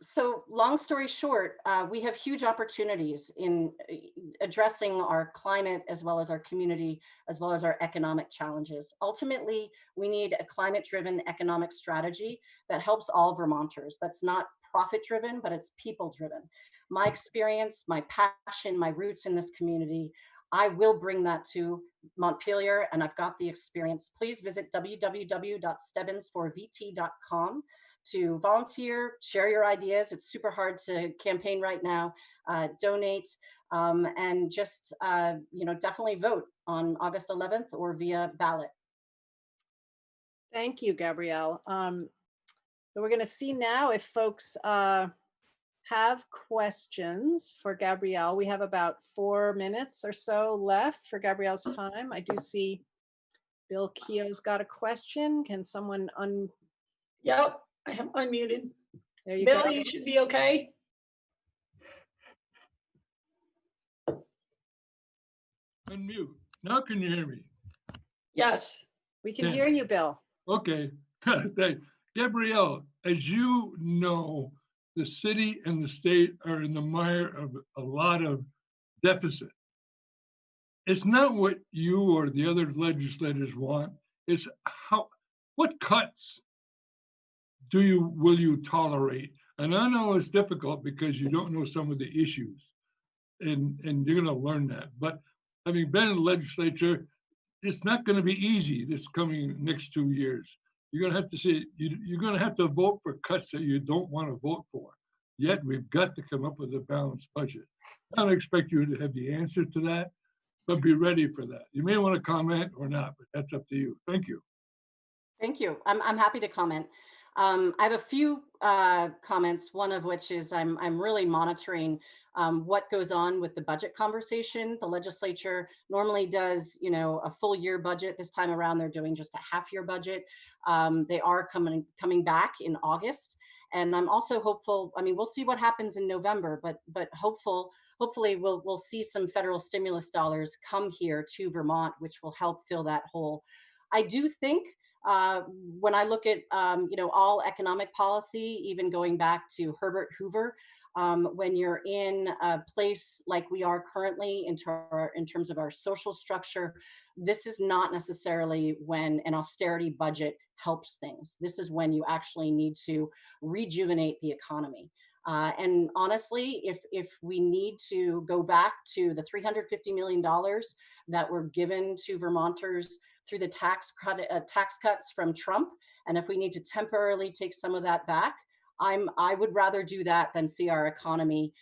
So long story short, we have huge opportunities in addressing our climate as well as our community, as well as our economic challenges. Ultimately, we need a climate-driven economic strategy that helps all Vermonters. That's not profit-driven, but it's people-driven. My experience, my passion, my roots in this community, I will bring that to Montpelier, and I've got the experience. Please visit www.stebbinsforvt.com to volunteer, share your ideas. It's super hard to campaign right now, donate, and just, definitely vote on August 11th or via ballot. Thank you, Gabrielle. So we're going to see now if folks have questions for Gabrielle. We have about 4 minutes or so left for Gabrielle's time. I do see Bill Keogh's got a question. Can someone Yep, I am unmuted. There you Bill, go. you should be okay. Unmute. Now can you hear me? Yes. We can Yeah. hear you, Bill. Okay. Thanks. Gabrielle, as you know, the city and the state are in the mire of a lot of deficit. It's not what you or the other legislators want. It's what cuts will you tolerate? And I know it's difficult because you don't know some of the issues, and you're going to learn that. But having been in the legislature, it's not going to be easy this coming next 2 years. You're going to have to say, you're going to have to vote for cuts that you don't want to vote for. Yet we've got to come up with a balanced budget. I don't expect you to have the answer to that, but be ready for that. You may want to comment or not, but that's up to you. Thank you. Thank you. I'm happy to comment. I have a few comments, one of which is I'm really monitoring what goes on with the budget conversation. The legislature normally does, a full year budget. This time around, they're doing just a half year budget. They are coming back in August. And I'm also hopeful. I mean, we'll see what happens in November, but hopefully we'll see some federal stimulus dollars come here to Vermont, which will help fill that hole. I do think when I look at all economic policy, even going back to Herbert Hoover, when you're in a place like we are currently in terms of our social structure, this is not necessarily when an austerity budget helps things. This is when you actually need to rejuvenate the economy. And honestly, if we need to go back to the $350 million that were given to Vermonters through the tax cuts from Trump, and if we need to temporarily take some of that back, I would rather do that than see our economy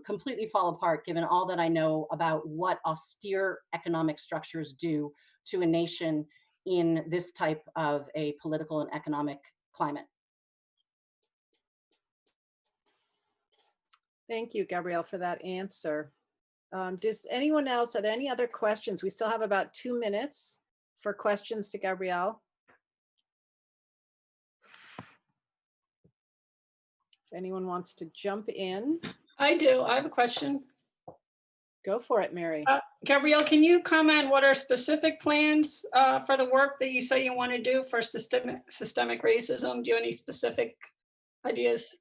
completely fall apart, given all that I know about what austere economic structures do to a nation in this type of a political and economic climate. Thank you, Gabrielle, for that answer. Does anyone else, are there any other questions? We still have about 2 minutes for questions to Gabrielle. If anyone wants to jump in. I do. I have a question. Go for it, Mary. Gabrielle, can you comment what are specific plans for the work that you say you want to do for systemic racism? Do you have any specific ideas?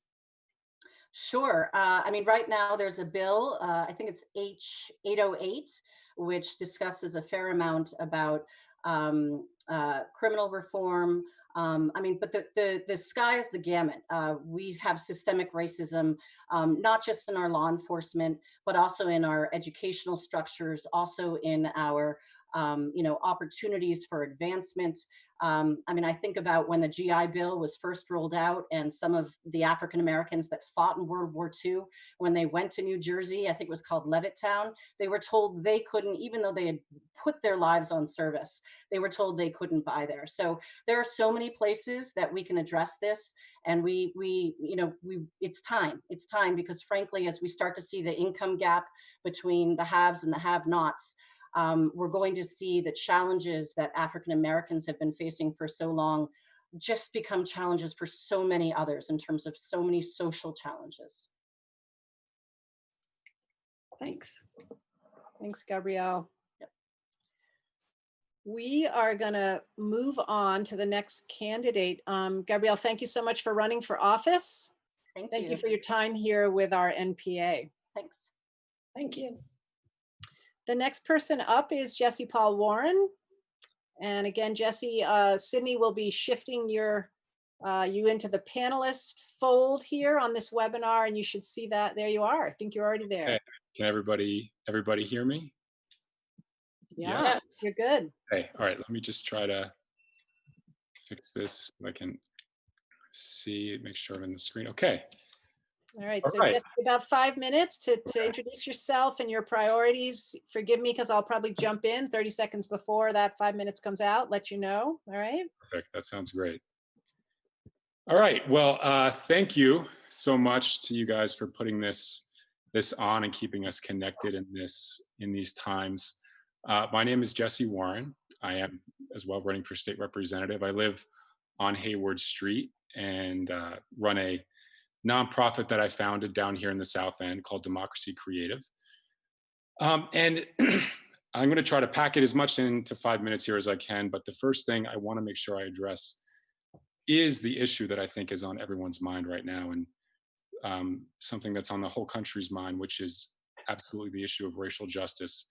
Sure. I mean, right now there's a bill, I think it's H808, which discusses a fair amount about criminal reform. I mean, but the sky is the gamut. We have systemic racism, not just in our law enforcement, but also in our educational structures, also in our, opportunities for advancement. I mean, I think about when the GI Bill was first rolled out and some of the African Americans that fought in World War II, when they went to New Jersey, I think it was called Levittown, they were told they couldn't, even though they had put their lives on service, they were told they couldn't buy there. So there are so many places that we can address this. And it's time because frankly, as we start to see the income gap between the haves and the have-nots, we're going to see the challenges that African Americans have been facing for so long just become challenges for so many others in terms of so many social challenges. Thanks. Thanks, Gabrielle. Yep. We are going to move on to the next candidate. Gabrielle, thank you so much for running for office. Thank you for your time here with our NPA. Thanks. Thank you. The next person up is Jesse Paul Warren. And again, Jesse, Sydney will be shifting you into the panelist fold here on this webinar, and you should see that. There you are. I think you're already there. Okay. Can everybody hear me? Yeah, Yes. You're good. Okay, all right, let me just try to fix this so I can see, make sure I'm in the screen. Okay. All right, All so right. just about 5 minutes to introduce yourself and your priorities. Forgive me because I'll probably jump in 30 seconds before that 5 minutes comes out, let you know. All right. Perfect. That sounds great. All right. Well, thank you so much to you guys for putting this on and keeping us connected in these times. My name is Jesse Warren. I am as well running for state representative. I live on Hayward Street and run a nonprofit that I founded down here in the South End called Democracy Creative. And I'm going to try to pack it as much into 5 minutes here as I can. But the first thing I want to make sure I address is the issue that I think is on everyone's mind right now. And something that's on the whole country's mind, which is absolutely the issue of racial justice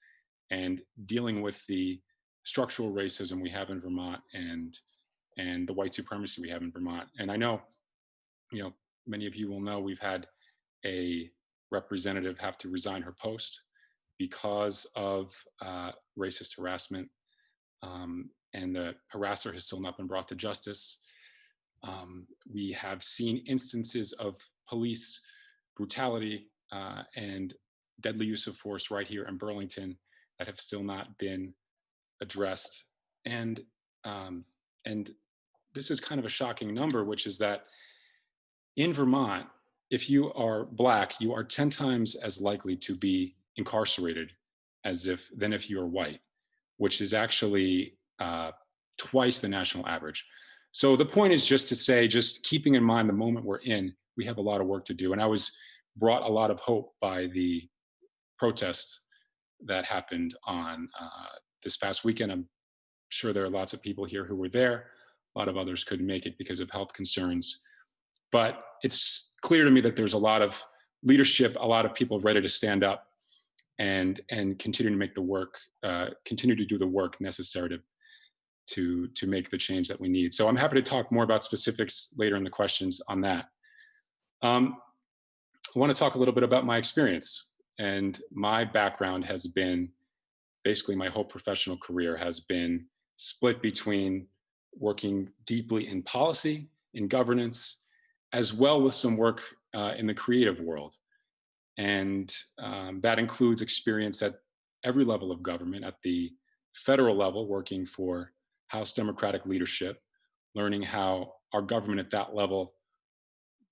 and dealing with the structural racism we have in Vermont and the white supremacy we have in Vermont. And I know, many of you will know we've had a representative have to resign her post because of racist harassment, and the harasser has still not been brought to justice. We have seen instances of police brutality and deadly use of force right here in Burlington that have still not been addressed. And this is kind of a shocking number, which is that in Vermont, if you are Black, you are 10 times as likely to be incarcerated than if you are white, which is actually twice the national average. So the point is just to say, just keeping in mind the moment we're in, we have a lot of work to do. And I was brought a lot of hope by the protests that happened on this past weekend. I'm sure there are lots of people here who were there. A lot of others couldn't make it because of health concerns. But it's clear to me that there's a lot of leadership, a lot of people ready to stand up and continue to make the work, continue to do the work necessary to make the change that we need. So I'm happy to talk more about specifics later in the questions on that. I want to talk a little bit about my experience. And my background has been, basically my whole professional career has been split between working deeply in policy, in governance, as well with some work in the creative world. And that includes experience at every level of government, at the federal level, working for House Democratic leadership, learning how our government at that level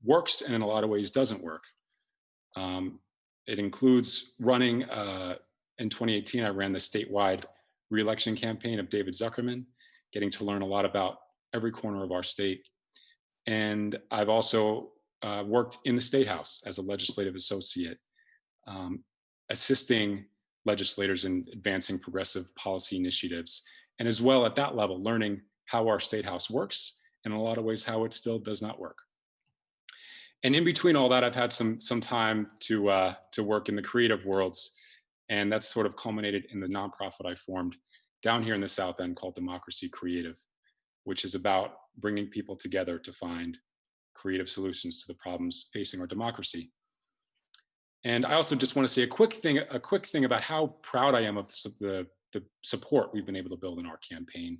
works and in a lot of ways doesn't work. It includes running, in 2018, I ran the statewide re-election campaign of David Zuckerman, getting to learn a lot about every corner of our state. And I've also worked in the State House as a legislative associate, assisting legislators in advancing progressive policy initiatives. And as well at that level, learning how our State House works, and in a lot of ways how it still does not work. And in between all that, I've had some time to work in the creative worlds, and that's sort of culminated in the nonprofit I formed down here in the South End called Democracy Creative, which is about bringing people together to find creative solutions to the problems facing our democracy. And I also just want to say a quick thing about how proud I am of the support we've been able to build in our campaign,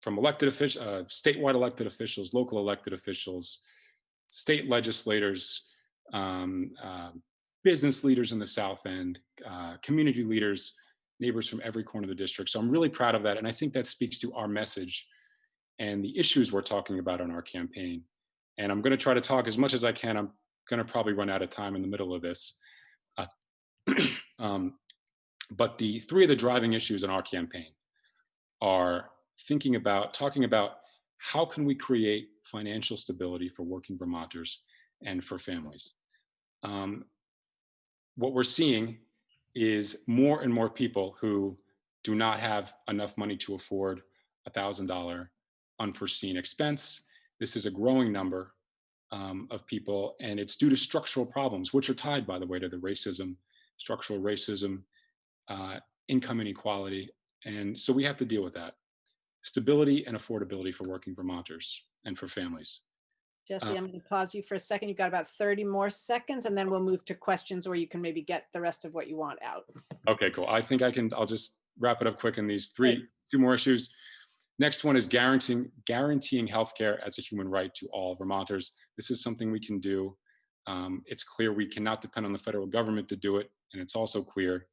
from elected officials, statewide elected officials, local elected officials, state legislators, business leaders in the South End, community leaders, neighbors from every corner of the district. So I'm really proud of that. And I think that speaks to our message and the issues we're talking about on our campaign. And I'm going to try to talk as much as I can. I'm going to probably run out of time in the middle of this. But the three of the driving issues in our campaign are talking about how can we create financial stability for working Vermonters and for families. What we're seeing is more and more people who do not have enough money to afford $1,000 unforeseen expense. This is a growing number of people, and it's due to structural problems, which are tied, by the way, to the racism, structural racism, income inequality. And so we have to deal with that. Stability and affordability for working Vermonters and for families. Jesse, I'm going to pause you for a second. You've got about 30 more seconds, and then we'll move to questions where you can maybe get the rest of what you want out. Okay, cool. I think I'll just wrap it up quick in these two more issues. Next one is guaranteeing healthcare as a human right to all Vermonters. This is something we can do. It's clear we cannot depend on the federal government to do it. And it's also clear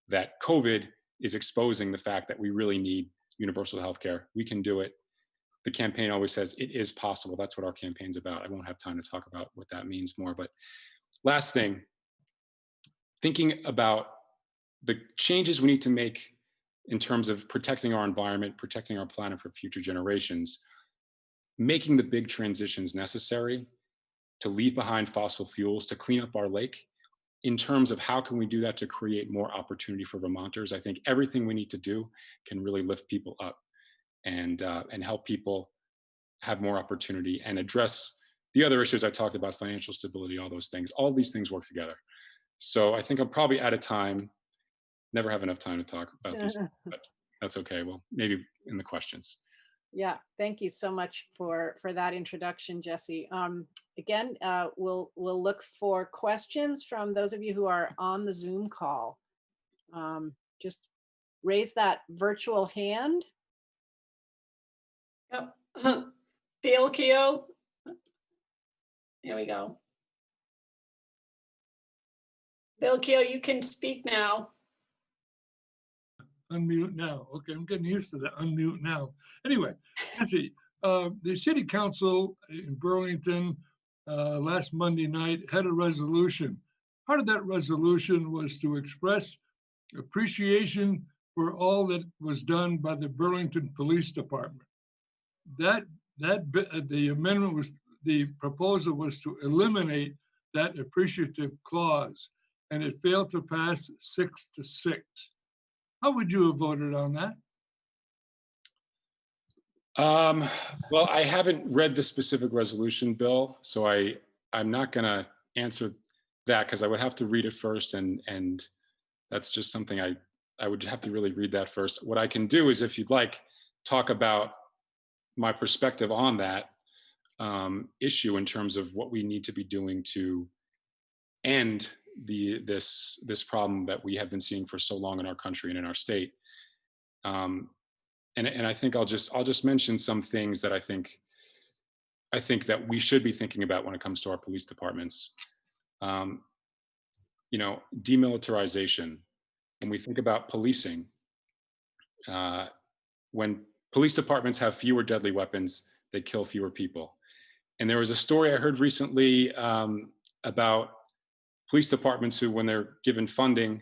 that COVID is exposing the fact that we really need universal healthcare. We can do it. The campaign always says it is possible. That's what our campaign's about. I won't have time to talk about what that means more, but last thing, thinking about the changes we need to make in terms of protecting our environment, protecting our planet for future generations, making the big transitions necessary to leave behind fossil fuels, to clean up our lake. In terms of how can we do that to create more opportunity for Vermonters, I think everything we need to do can really lift people up and help people have more opportunity and address the other issues I talked about, financial stability, all those things, all these things work together. So I think I'm probably out of time. Never have enough time to talk about these, but that's okay. Well, maybe in the questions. Yeah, thank you so much for that introduction, Jesse. Again, we'll look for questions from those of you who are on the Zoom call. Just raise that virtual hand. Yep. Bill Keogh. There we go. Bill Keogh, you can speak now. Unmute now. Okay, I'm getting used to that. Unmute now. Anyway, Jesse, the city council in Burlington last Monday night had a resolution. Part of that resolution was to express appreciation for all that was done by the Burlington Police Department. The amendment was, the proposal was to eliminate that appreciative clause, and it failed to pass 6-6. How would you have voted on that? Well, I haven't read the specific resolution, Bill, so I'm not going to answer that because I would have to read it first, and that's just something I would have to really read that first. What I can do is, if you'd like, talk about my perspective on that issue in terms of what we need to be doing to end this problem that we have been seeing for so long in our country and in our state. And I think I'll just mention some things that I think that we should be thinking about when it comes to our police departments. You know, demilitarization. When we think about policing, when police departments have fewer deadly weapons, they kill fewer people. And there was a story I heard recently about police departments who, when they're given funding,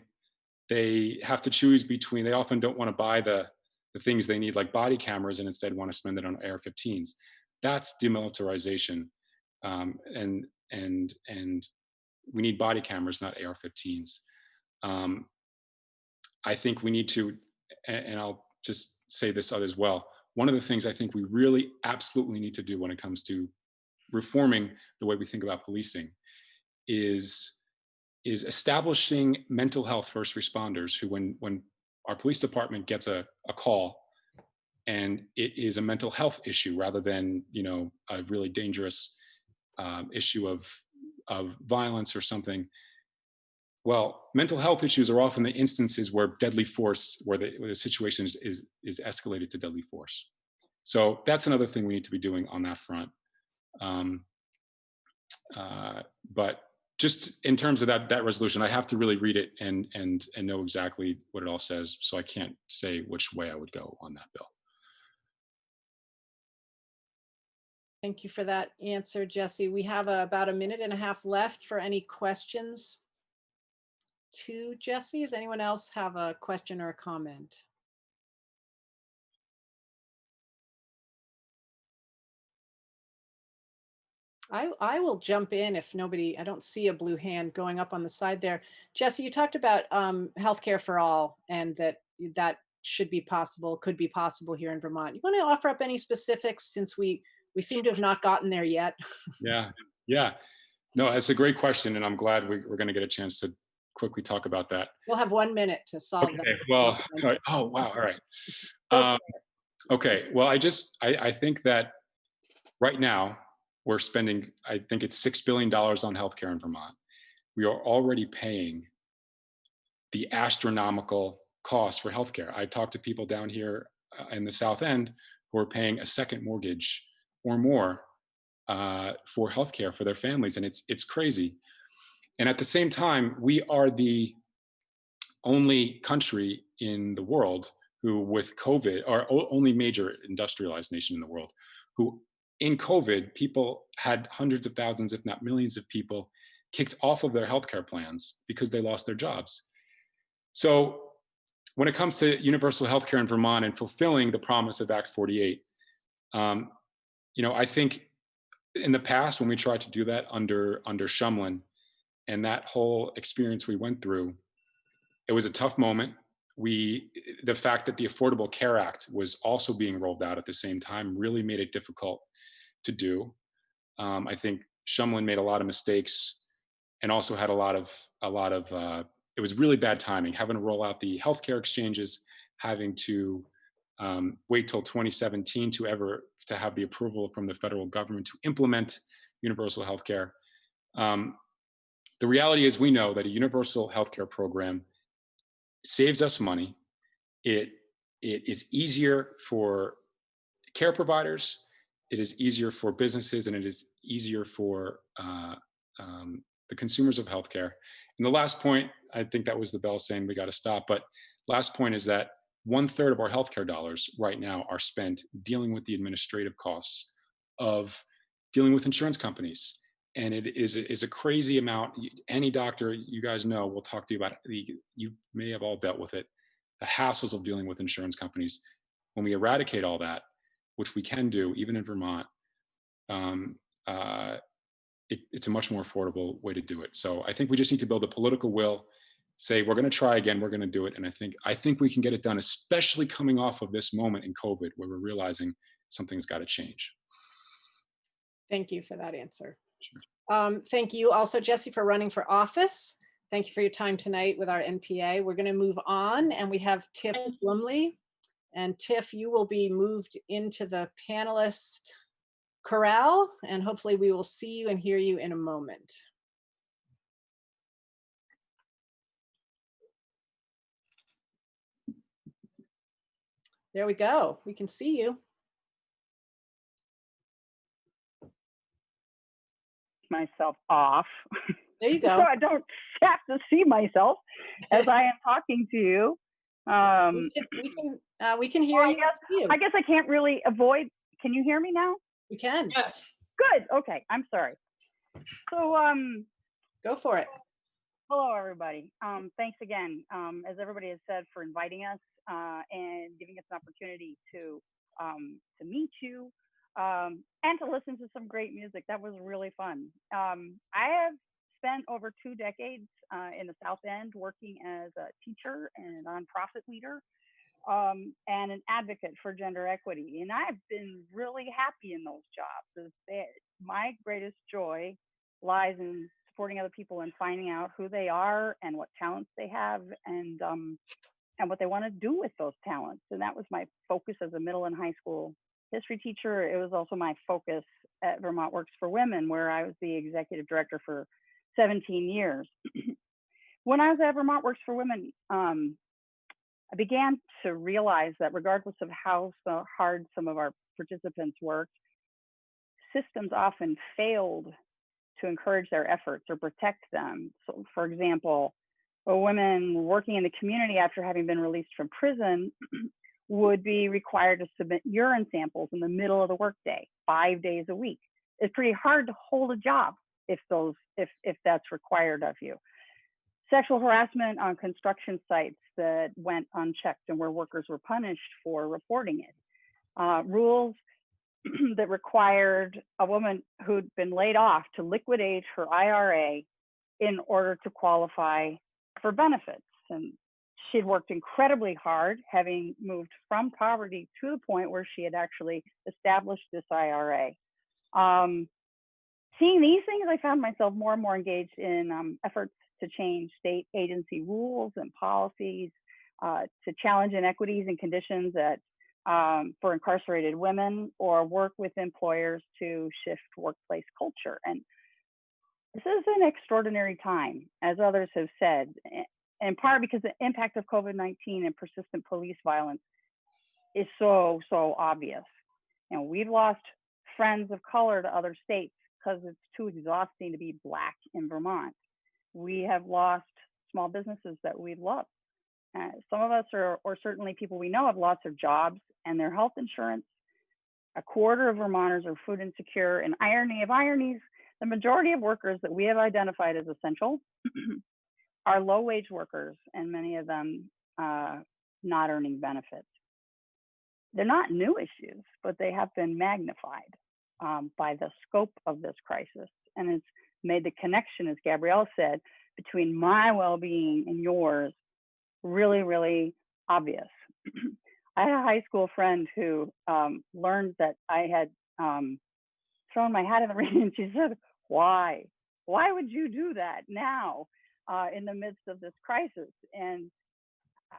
they have to choose between, they often don't want to buy the things they need, like body cameras, and instead want to spend it on AR-15s. That's demilitarization. And we need body cameras, not AR-15s. I think we need to, and I'll just say this as well, one of the things I think we really absolutely need to do when it comes to reforming the way we think about policing is establishing mental health first responders who, when our police department gets a call and it is a mental health issue rather than, you know, a really dangerous issue of violence or something. Well, mental health issues are often the instances where deadly force, where the situation is escalated to deadly force. So that's another thing we need to be doing on that front. But just in terms of that resolution, I have to really read it and know exactly what it all says. So I can't say which way I would go on that bill. Thank you for that answer, Jesse. We have about 1.5 minutes left for any questions to Jesse. Does anyone else have a question or a comment? I will jump in if nobody, I don't see a blue hand going up on the side there. Jesse, you talked about healthcare for all, and that should be possible, could be possible here in Vermont. You want to offer up any specifics, since we seem to have not gotten there yet? Yeah. No, it's a great question, and I'm glad we're going to get a chance to quickly talk about that. We'll have 1 minute to solve that. Okay, well, oh, wow, all right. Okay, well, I think that right now we're spending, I think it's $6 billion on healthcare in Vermont. We are already paying the astronomical cost for healthcare. I talked to people down here in the South End who are paying a second mortgage or more for healthcare for their families, and it's crazy. And at the same time, we are the only country in the world who, with COVID, or only major industrialized nation in the world, who in COVID, people had hundreds of thousands, if not millions of people kicked off of their healthcare plans because they lost their jobs. So when it comes to universal healthcare in Vermont and fulfilling the promise of Act 48, I think in the past, when we tried to do that under Shumlin and that whole experience we went through, it was a tough moment. The fact that the Affordable Care Act was also being rolled out at the same time really made it difficult to do. I think Shumlin made a lot of mistakes and also had a lot of it was really bad timing, having to roll out the healthcare exchanges, having to wait till 2017 to have the approval from the federal government to implement universal healthcare. The reality is we know that a universal healthcare program saves us money. It is easier for care providers, it is easier for businesses, and it is easier for the consumers of healthcare. And the last point, I think that was the bell saying we got to stop, but last point is that 1/3 of our healthcare dollars right now are spent dealing with the administrative costs of dealing with insurance companies. And it is a crazy amount. Any doctor you guys know will talk to you about you may have all dealt with it, the hassles of dealing with insurance companies. When we eradicate all that, which we can do even in Vermont, it's a much more affordable way to do it. So I think we just need to build a political will, say we're going to try again, we're going to do it. And I think we can get it done, especially coming off of this moment in COVID where we're realizing something's got to change. Thank you for that answer. Thank you also, Jesse, for running for office. Thank you for your time tonight with our NPA. We're going to move on, and we have Tiff Bluemle. And Tiff, you will be moved into the panelist corral, and hopefully we will see you and hear you in a moment. There we go. We can see you. Myself off. There you go. So I don't have to see myself as I am talking to you. We can hear you. I guess I can't really avoid. Can you hear me now? You can. Yes. Good. Okay. I'm sorry. So go for it. Hello, everybody. Thanks again, as everybody has said, for inviting us and giving us an opportunity to meet you. And to listen to some great music. That was really fun. I have spent over 2 decades in the South End working as a teacher and a nonprofit leader and an advocate for gender equity. And I've been really happy in those jobs. My greatest joy lies in supporting other people and finding out who they are and what talents they have and what they want to do with those talents. And that was my focus as a middle and high school history teacher. It was also my focus at Vermont Works for Women, where I was the executive director for 17 years. When I was at Vermont Works for Women, I began to realize that regardless of how hard some of our participants worked, systems often failed to encourage their efforts or protect them. So, for example, a woman working in the community after having been released from prison would be required to submit urine samples in the middle of the workday, 5 days a week. It's pretty hard to hold a job if that's required of you. Sexual harassment on construction sites that went unchecked and where workers were punished for reporting it. Rules that required a woman who'd been laid off to liquidate her IRA in order to qualify for benefits. And she'd worked incredibly hard, having moved from poverty to the point where she had actually established this IRA. Seeing these things, I found myself more and more engaged in efforts to change state agency rules and policies, to challenge inequities and conditions that for incarcerated women, or work with employers to shift workplace culture. And this is an extraordinary time, as others have said, in part because the impact of COVID-19 and persistent police violence is so obvious. You know, we've lost friends of color to other states because it's too exhausting to be Black in Vermont. We have lost small businesses that we love. Some of us, or certainly people we know, have lost their jobs and their health insurance. 1/4 of Vermonters are food insecure, and irony of ironies, the majority of workers that we have identified as essential are low-wage workers, and many of them not earning benefits. They're not new issues, but they have been magnified by the scope of this crisis. And it's made the connection, as Gabrielle said, between my well-being and yours really, really obvious. I had a high school friend who learned that I had throwing my hat in the ring, and she said, why? Why would you do that now in the midst of this crisis? And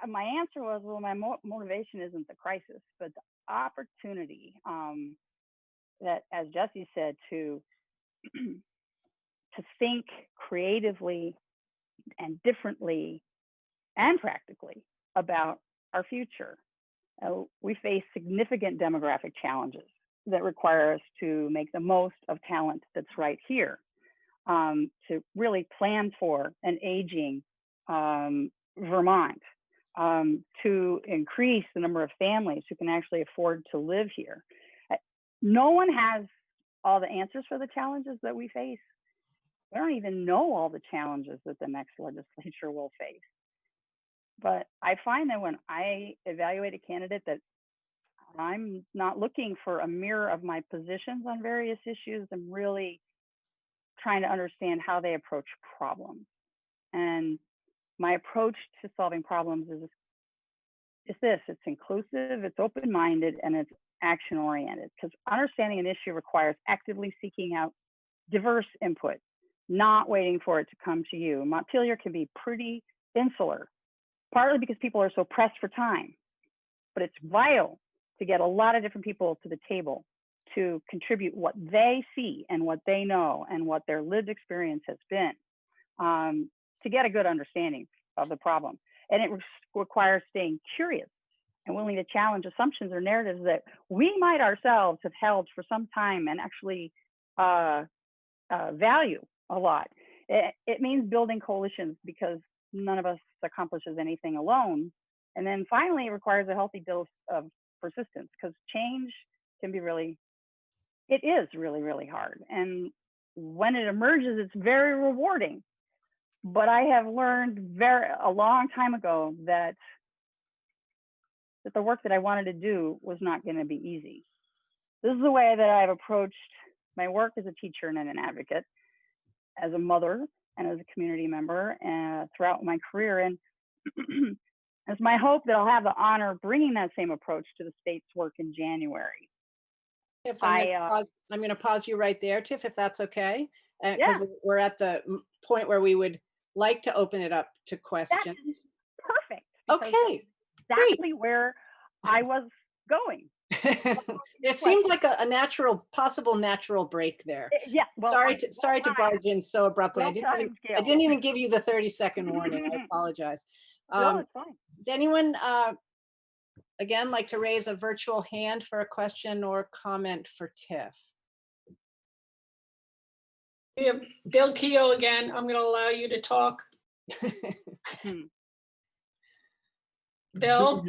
my answer was, well, my motivation isn't the crisis, but the opportunity that, as Jesse said, to think creatively and differently and practically about our future. We face significant demographic challenges that require us to make the most of talent that's right here, to really plan for an aging Vermont, to increase the number of families who can actually afford to live here. No one has all the answers for the challenges that we face. We don't even know all the challenges that the next legislature will face. But I find that when I evaluate a candidate, that I'm not looking for a mirror of my positions on various issues. I'm really trying to understand how they approach problems. And my approach to solving problems is this: it's inclusive, it's open-minded, and it's action-oriented. Because understanding an issue requires actively seeking out diverse input, not waiting for it to come to you. Montpelier can be pretty insular, partly because people are so pressed for time, but it's vital to get a lot of different people to the table to contribute what they see and what they know and what their lived experience has been, to get a good understanding of the problem. And it requires staying curious and willing to challenge assumptions or narratives that we might ourselves have held for some time and actually value a lot. It means building coalitions, because none of us accomplishes anything alone. And then finally, it requires a healthy dose of persistence, because change can be it is really, really hard. And when it emerges, it's very rewarding. But I have learned a long time ago that the work that I wanted to do was not going to be easy. This is the way that I've approached my work as a teacher and an advocate, as a mother and as a community member throughout my career. And it's my hope that I'll have the honor of bringing that same approach to the state's work in January. Tiff, I'm going to pause you right there, Tiff, if that's okay. Because we're at the point where we would like to open it up to questions. That's perfect. Okay. Exactly where I was going. There seemed like a possible natural break there. Yeah. Well, sorry to barge in so abruptly. Well I didn't even give you the 30-second warning. I apologize. No, it's fine. Does anyone, again, like to raise a virtual hand for a question or comment for Tiff? We have Bill Keogh again. I'm going to allow you to talk. Bill?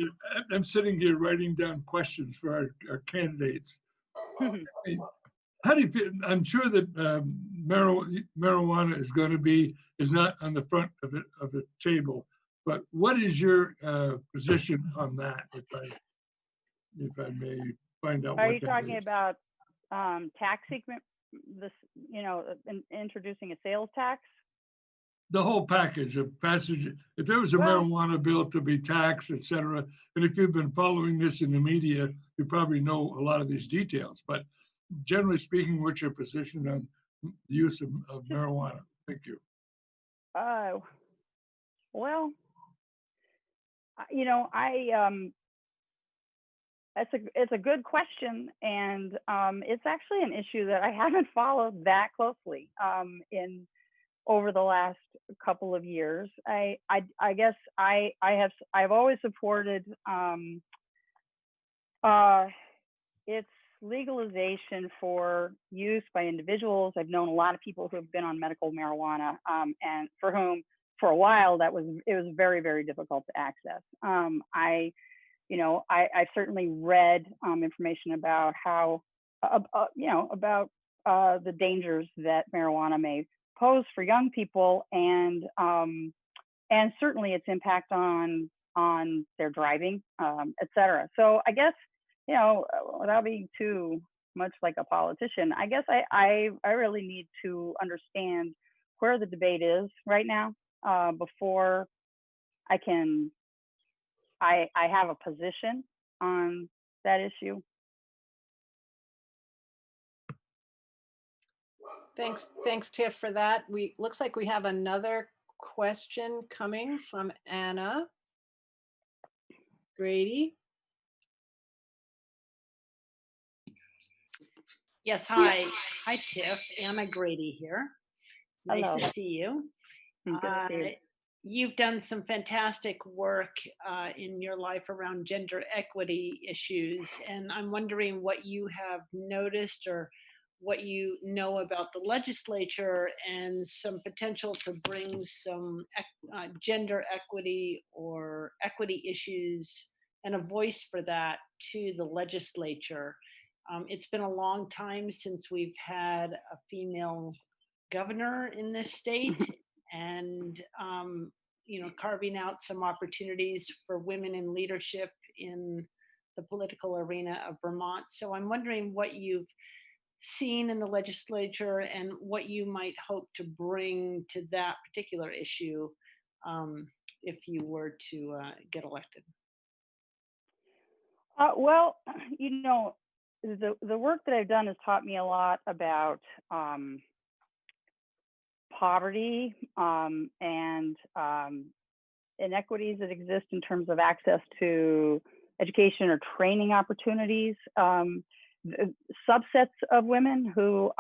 I'm sitting here writing down questions for our candidates. How do you feel? I'm sure that marijuana is not on the front of the table, but what is your position on that? If I may find out. Are you talking about taxing this? Introducing a sales tax? The whole package of passage. If there was a marijuana bill to be taxed, et cetera, and if you've been following this in the media, you probably know a lot of these details. But generally speaking, what's your position on the use of marijuana? Thank you. Well, it's a good question, and it's actually an issue that I haven't followed that closely over the last couple of years. I guess I've always supported its legalization for use by individuals. I've known a lot of people who have been on medical marijuana, and for whom, for a while, it was very, very difficult to access. I certainly read information about how, about the dangers that marijuana may pose for young people, and certainly its impact on their driving, et cetera. So I guess, without being too much like a politician, I guess I really need to understand where the debate is right now before I have a position on that issue. Thanks, Tiff, for that. Looks like we have another question coming from Anna Grady. Yes, hi. Hi, Tiff. Anna Grady here. Nice Hello. to see you. Good to see you. You've done some fantastic work in your life around gender equity issues, and I'm wondering what you have noticed or what you know about the legislature and some potential to bring some gender equity or equity issues and a voice for that to the legislature. It's been a long time since we've had a female governor in this state, and carving out some opportunities for women in leadership in the political arena of Vermont. So I'm wondering what you've seen in the legislature and what you might hope to bring to that particular issue if you were to get elected. Well, the work that I've done has taught me a lot about poverty and inequities that exist in terms of access to education or training opportunities. Subsets of women who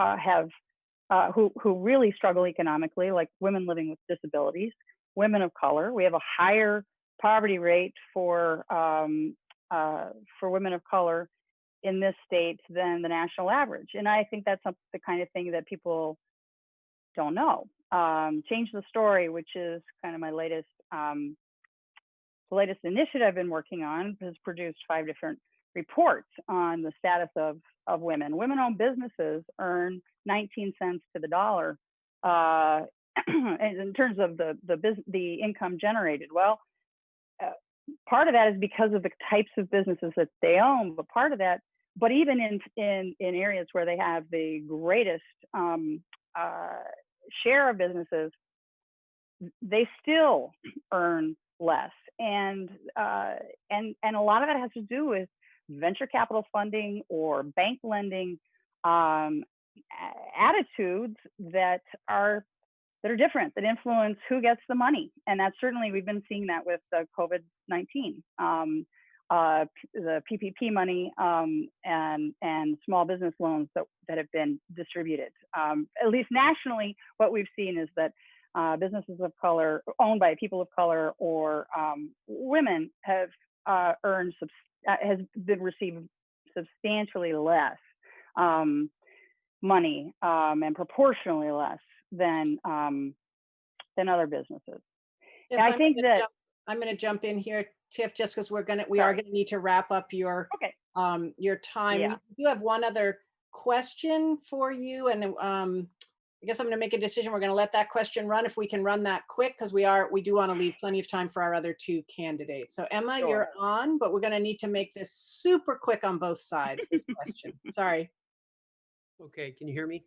who really struggle economically, like women living with disabilities, women of color. We have a higher poverty rate for women of color in this state than the national average, and I think that's the kind of thing that people don't know. Change the Story, which is kind of my latest the latest initiative I've been working on, has produced 5 different reports on the status of women. Women-owned businesses earn 19 cents to the dollar in terms of the income generated. Well, part of that is because of the types of businesses that they own, but part of that, but even in areas where they have the greatest share of businesses, they still earn less, and a lot of that has to do with venture capital funding or bank lending attitudes that are different, that influence who gets the money. And that's certainly, we've been seeing that with the COVID-19, the PPP money and small business loans that have been distributed. At least nationally, what we've seen is that businesses of color, owned by people of color or women, have been receiving substantially less money and proportionally less than other businesses. Tiff, I think that I'm going to jump in here, Tiff, just because we are going to need to wrap up your your time. Yeah. We do have one other question for you, and I guess I'm going to make a decision. We're going to let that question run if we can run that quick, because we do want to leave plenty of time for our other 2 candidates. So Emma, Sure. You're on, but we're going to need to make this super quick on both sides, this question. Sorry. Okay, can you hear me?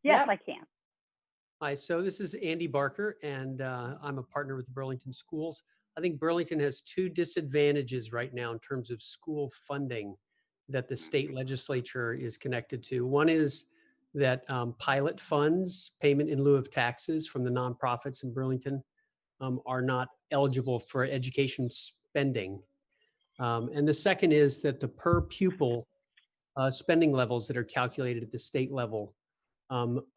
Yes, Yep. I can. Hi, so this is Andy Barker, and I'm a partner with the Burlington Schools. I think Burlington has 2 disadvantages right now in terms of school funding that the state legislature is connected to. One is that pilot funds, payment in lieu of taxes from the nonprofits in Burlington, are not eligible for education spending. And the second is that the per pupil spending levels that are calculated at the state level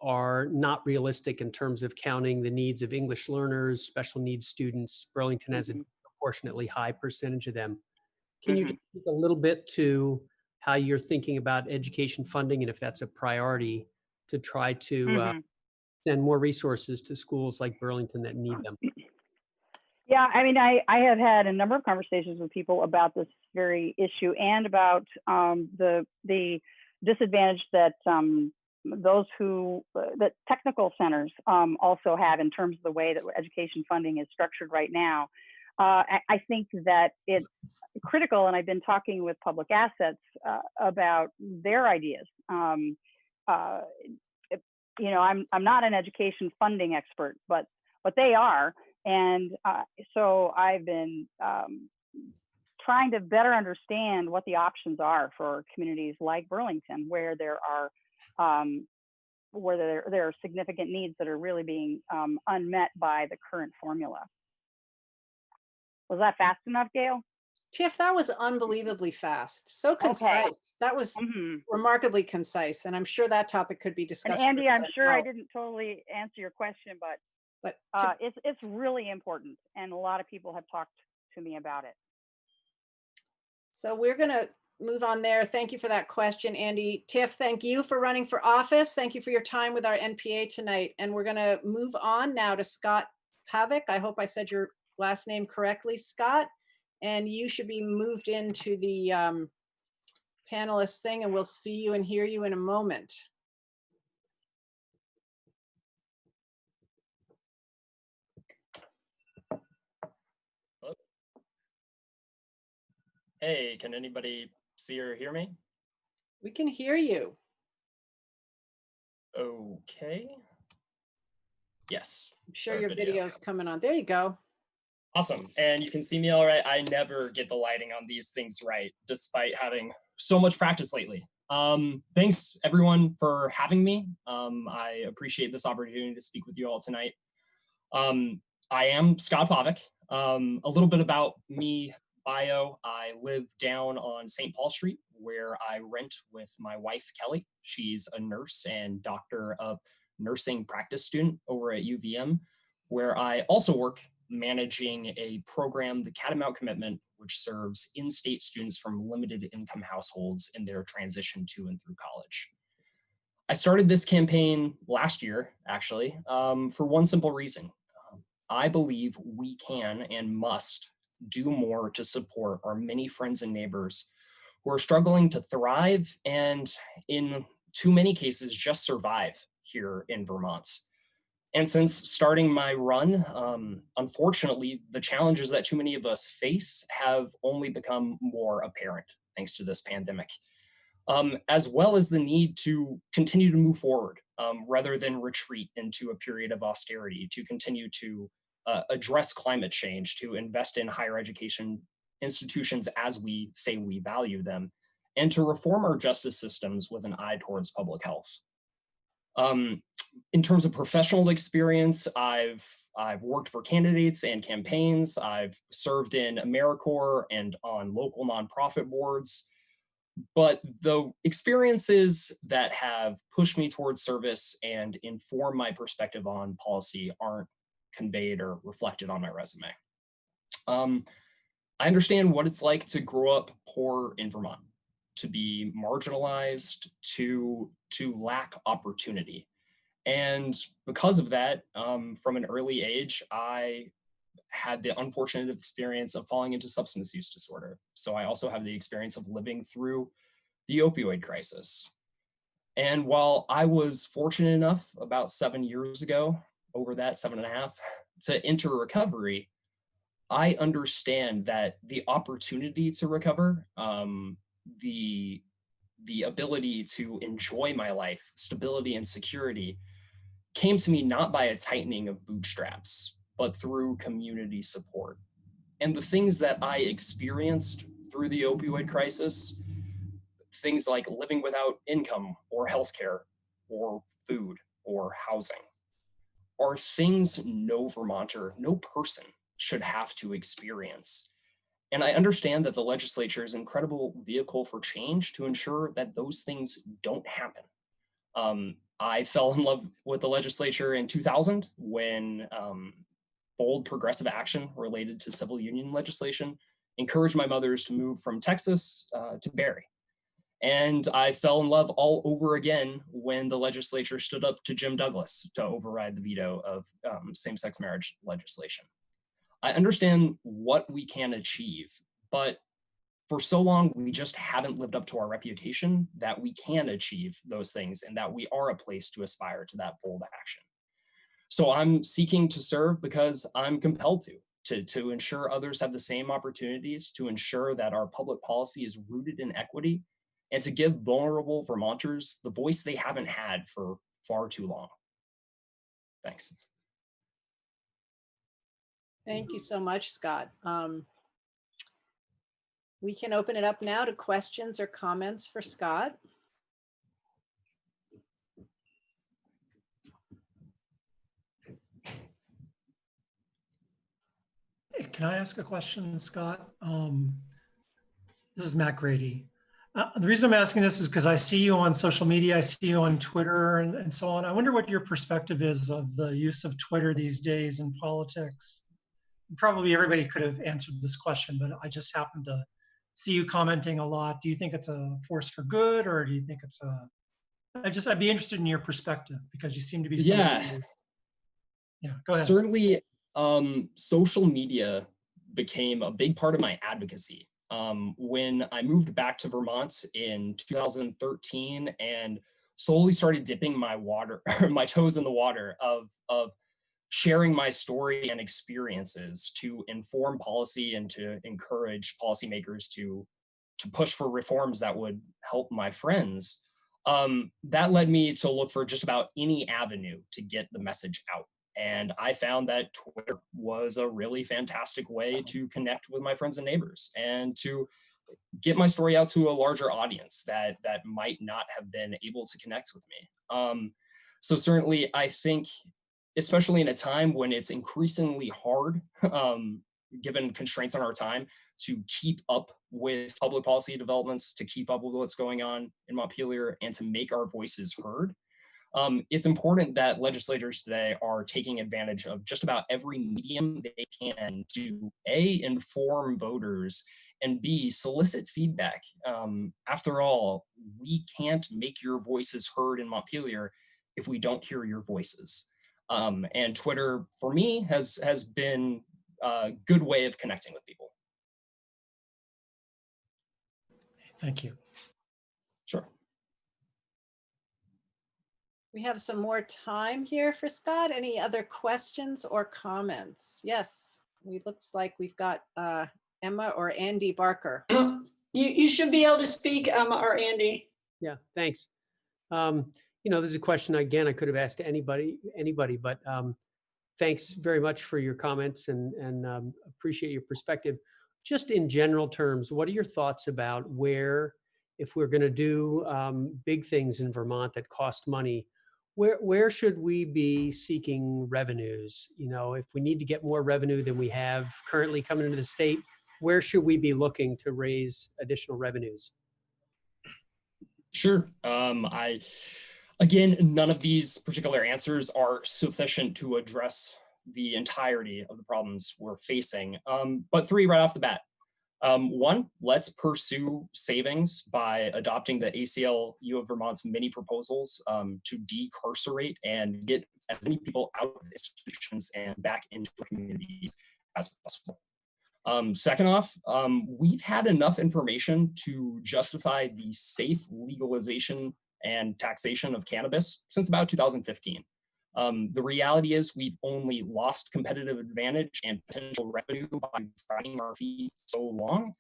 are not realistic in terms of counting the needs of English learners, special needs students. Burlington has a proportionately high percentage of them. Can you just speak a little bit to how you're thinking about education funding and if that's a priority to try to send more resources to schools like Burlington that need them? Yeah, I mean, I have had a number of conversations with people about this very issue and about the disadvantage that that technical centers also have in terms of the way that education funding is structured right now. I think that it's critical, and I've been talking with public assets about their ideas. I'm not an education funding expert, but they are. And so I've been trying to better understand what the options are for communities like Burlington, where there are where there are significant needs that are really being unmet by the current formula. Was that fast enough, Gail? Tiff, that was unbelievably fast. So concise. Okay. That was remarkably concise. And I'm sure that topic could be And discussed. Andy, I'm sure I well. didn't totally answer your question, but to- it's really important. And a lot of people have talked to me about it. So we're going to move on there. Thank you for that question, Andy. Tiff, thank you for running for office. Thank you for your time with our NPA tonight. And we're going to move on now to Scott Pavek. I hope I said your last name correctly, Scott. And you should be moved into the panelist thing, and we'll see you and hear you in a moment. Hello? Hey, can anybody see or hear me? We can hear you. Okay. Yes. I'm sure your video's coming on. There you go. Awesome. And you can see me all right. I never get the lighting on these things right, despite having so much practice lately. Thanks everyone for having me. I appreciate this opportunity to speak with you all tonight. I am Scott Pavek. A little bit about me, bio. I live down on St. Paul Street, where I rent with my wife, Kelly. She's a nurse and doctor of nursing practice student over at UVM, where I also work managing a program, the Catamount Commitment, which serves in-state students from limited income households in their transition to and through college. I started this campaign last year, actually, for one simple reason. I believe we can and must do more to support our many friends and neighbors who are struggling to thrive and, in too many cases, just survive here in Vermont. And since starting my run, unfortunately, the challenges that too many of us face have only become more apparent thanks to this pandemic, as well as the need to continue to move forward rather than retreat into a period of austerity, to continue to address climate change, to invest in higher education institutions as we say we value them, and to reform our justice systems with an eye towards public health. In terms of professional experience, I've worked for candidates and campaigns. I've served in AmeriCorps and on local nonprofit boards. But the experiences that have pushed me towards service and informed my perspective on policy aren't conveyed or reflected on my resume. I understand what it's like to grow up poor in Vermont, to be marginalized, to lack opportunity. And because of that, from an early age, I had the unfortunate experience of falling into substance use disorder. So I also have the experience of living through the opioid crisis. And while I was fortunate enough about 7 years ago, over that 7.5, to enter recovery, I understand that the opportunity to recover, the ability to enjoy my life, stability and security, came to me not by a tightening of bootstraps, but through community support. And the things that I experienced through the opioid crisis, things like living without income or healthcare or food or housing, are things no Vermonter, no person should have to experience. And I understand that the legislature is an incredible vehicle for change to ensure that those things don't happen. I fell in love with the legislature in 2000 when bold progressive action related to civil union legislation encouraged my mothers to move from Texas to Barrie. And I fell in love all over again when the legislature stood up to Jim Douglas to override the veto of same-sex marriage legislation. I understand what we can achieve, but for so long, we just haven't lived up to our reputation that we can achieve those things and that we are a place to aspire to that bold action. So I'm seeking to serve because I'm compelled to ensure others have the same opportunities, to ensure that our public policy is rooted in equity, and to give vulnerable Vermonters the voice they haven't had for far too long. Thanks. Thank you so much, Scott. We can open it up now to questions or comments for Scott. Can I ask a question, Scott? This is Matt Grady. The reason I'm asking this is because I see you on social media, I see you on Twitter and so on. I wonder what your perspective is of the use of Twitter these days in politics. Probably everybody could have answered this question, but I just happened to see you commenting a lot. Do you think it's a force for good, or do you think it's a, I'd be interested in your perspective because you seem to be somebody who, yeah, go ahead. Certainly, social media became a big part of my advocacy. When I moved back to Vermont in 2013 and slowly started dipping my my toes in the water of sharing my story and experiences to inform policy and to encourage policymakers to push for reforms that would help my friends, that led me to look for just about any avenue to get the message out. And I found that Twitter was a really fantastic way to connect with my friends and neighbors and to get my story out to a larger audience that might not have been able to connect with me. So certainly I think, especially in a time when it's increasingly hard, given constraints on our time, to keep up with public policy developments, to keep up with what's going on in Montpelier, and to make our voices heard, it's important that legislators today are taking advantage of just about every medium they can to A, inform voters, and B, solicit feedback. After all, we can't make your voices heard in Montpelier if we don't hear your voices. And Twitter, for me, has been a good way of connecting with people. Thank you. Sure. We have some more time here for Scott. Any other questions or comments? Yes, it looks like we've got Emma or Andy Barker. You should be able to speak, Emma or Andy. Yeah, thanks. You know, there's a question, again, I could have asked anybody, but thanks very much for your comments and appreciate your perspective. Just in general terms, what are your thoughts about where, if we're going to do big things in Vermont that cost money, where should we be seeking revenues? You know, if we need to get more revenue than we have currently coming into the state, where should we be looking to raise additional revenues? Sure. Again, none of these particular answers are sufficient to address the entirety of the problems we're facing. But three right off the bat. One, let's pursue savings by adopting the ACLU of Vermont's many proposals to decarcerate and get as many people out of institutions and back into communities as possible. Second off, we've had enough information to justify the safe legalization and taxation of cannabis since about 2015. The reality is we've only lost competitive advantage and potential revenue by dragging our feet so long.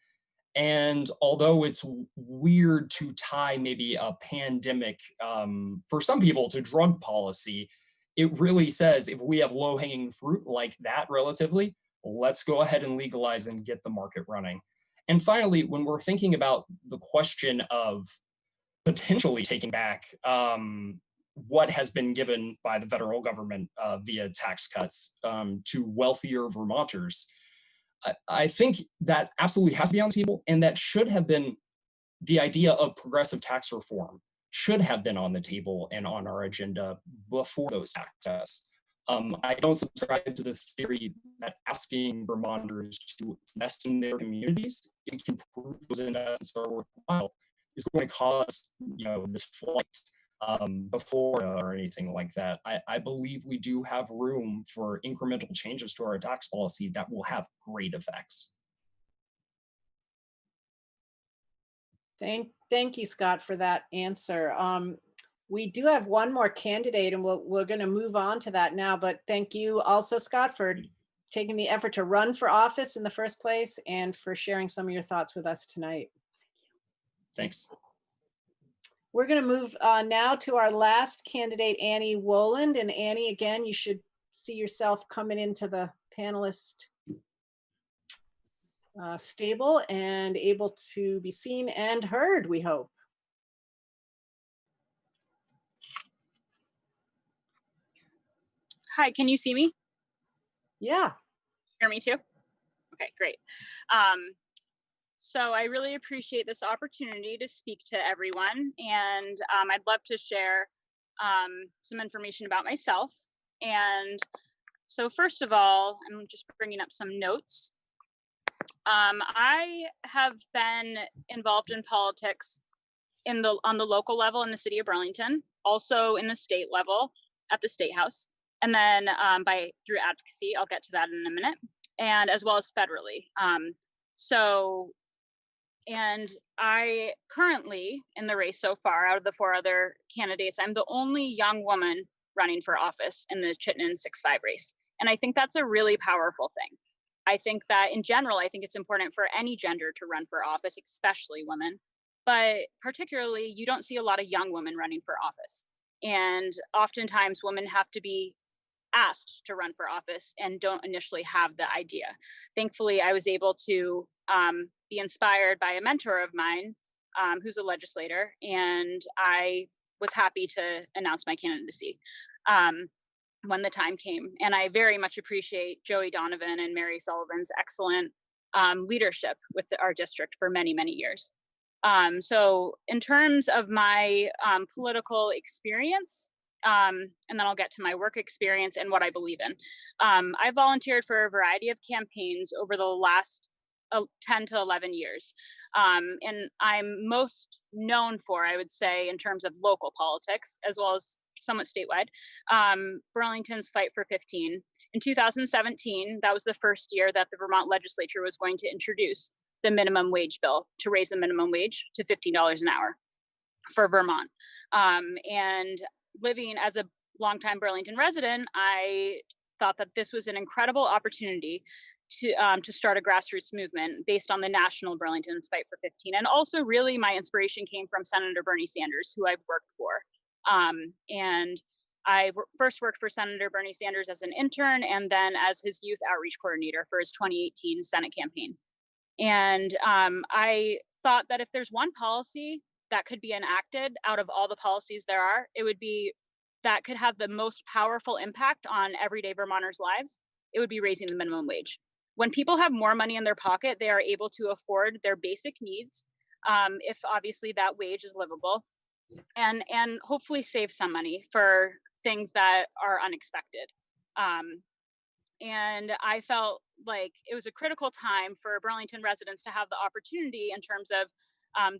And although it's weird to tie maybe a pandemic for some people to drug policy, it really says if we have low-hanging fruit like that relatively, let's go ahead and legalize and get the market running. And finally, when we're thinking about the question of potentially taking back what has been given by the federal government via tax cuts to wealthier Vermonters, I think that absolutely has to be on the table, and that should have been the idea of progressive tax reform should have been on the table and on our agenda before those tax cuts. I don't subscribe to the theory that asking Vermonters to invest in their communities, if we can prove those investments are worthwhile, is going to cause, you know, this flight before or anything like that. I believe we do have room for incremental changes to our tax policy that will have great effects. Thank you, Scott, for that answer. We do have one more candidate, and we're going to move on to that now. But thank you also, Scott, for taking the effort to run for office in the first place and for sharing some of your thoughts with us tonight. Thanks. We're going to move now to our last candidate, Annie Woland. And Annie, again, you should see yourself coming into the panelist stable and able to be seen and heard, we hope. Hi, can you see me? Yeah. Hear me too? Okay, great. So I really appreciate this opportunity to speak to everyone, and I'd love to share some information about myself. And so first of all, I'm just bringing up some notes. I have been involved in politics on the local level in the city of Burlington, also in the state level at the State House, and then through advocacy. I'll get to that in a minute, and as well as federally. And I currently, in the race so far, out of the 4 other candidates, I'm the only young woman running for office in the Chittenden 6-5 race. And I think that's a really powerful thing. I think that in general, I think it's important for any gender to run for office, especially women. But particularly, you don't see a lot of young women running for office. And oftentimes women have to be asked to run for office and don't initially have the idea. Thankfully, I was able to be inspired by a mentor of mine who's a legislator, and I was happy to announce my candidacy when the time came. And I very much appreciate Joey Donovan and Mary Sullivan's excellent leadership with our district for many, many years. So in terms of my political experience, and then I'll get to my work experience and what I believe in. I volunteered for a variety of campaigns over the last 10 to 11 years. And I'm most known for, I would say, in terms of local politics, as well as somewhat statewide, Burlington's Fight for 15. In 2017, that was the first year that the Vermont legislature was going to introduce the minimum wage bill to raise the minimum wage to $15 an hour for Vermont. And living as a longtime Burlington resident, I thought that this was an incredible opportunity to start a grassroots movement based on the national Burlington's Fight for 15. And also really my inspiration came from Senator Bernie Sanders, who I've worked for. And I first worked for Senator Bernie Sanders as an intern and then as his youth outreach coordinator for his 2018 Senate campaign. And I thought that if there's one policy that could be enacted out of all the policies there are, it would be that could have the most powerful impact on everyday Vermonters' lives, it would be raising the minimum wage. When people have more money in their pocket, they are able to afford their basic needs, if obviously that wage is livable, and hopefully save some money for things that are unexpected. And I felt like it was a critical time for Burlington residents to have the opportunity in terms of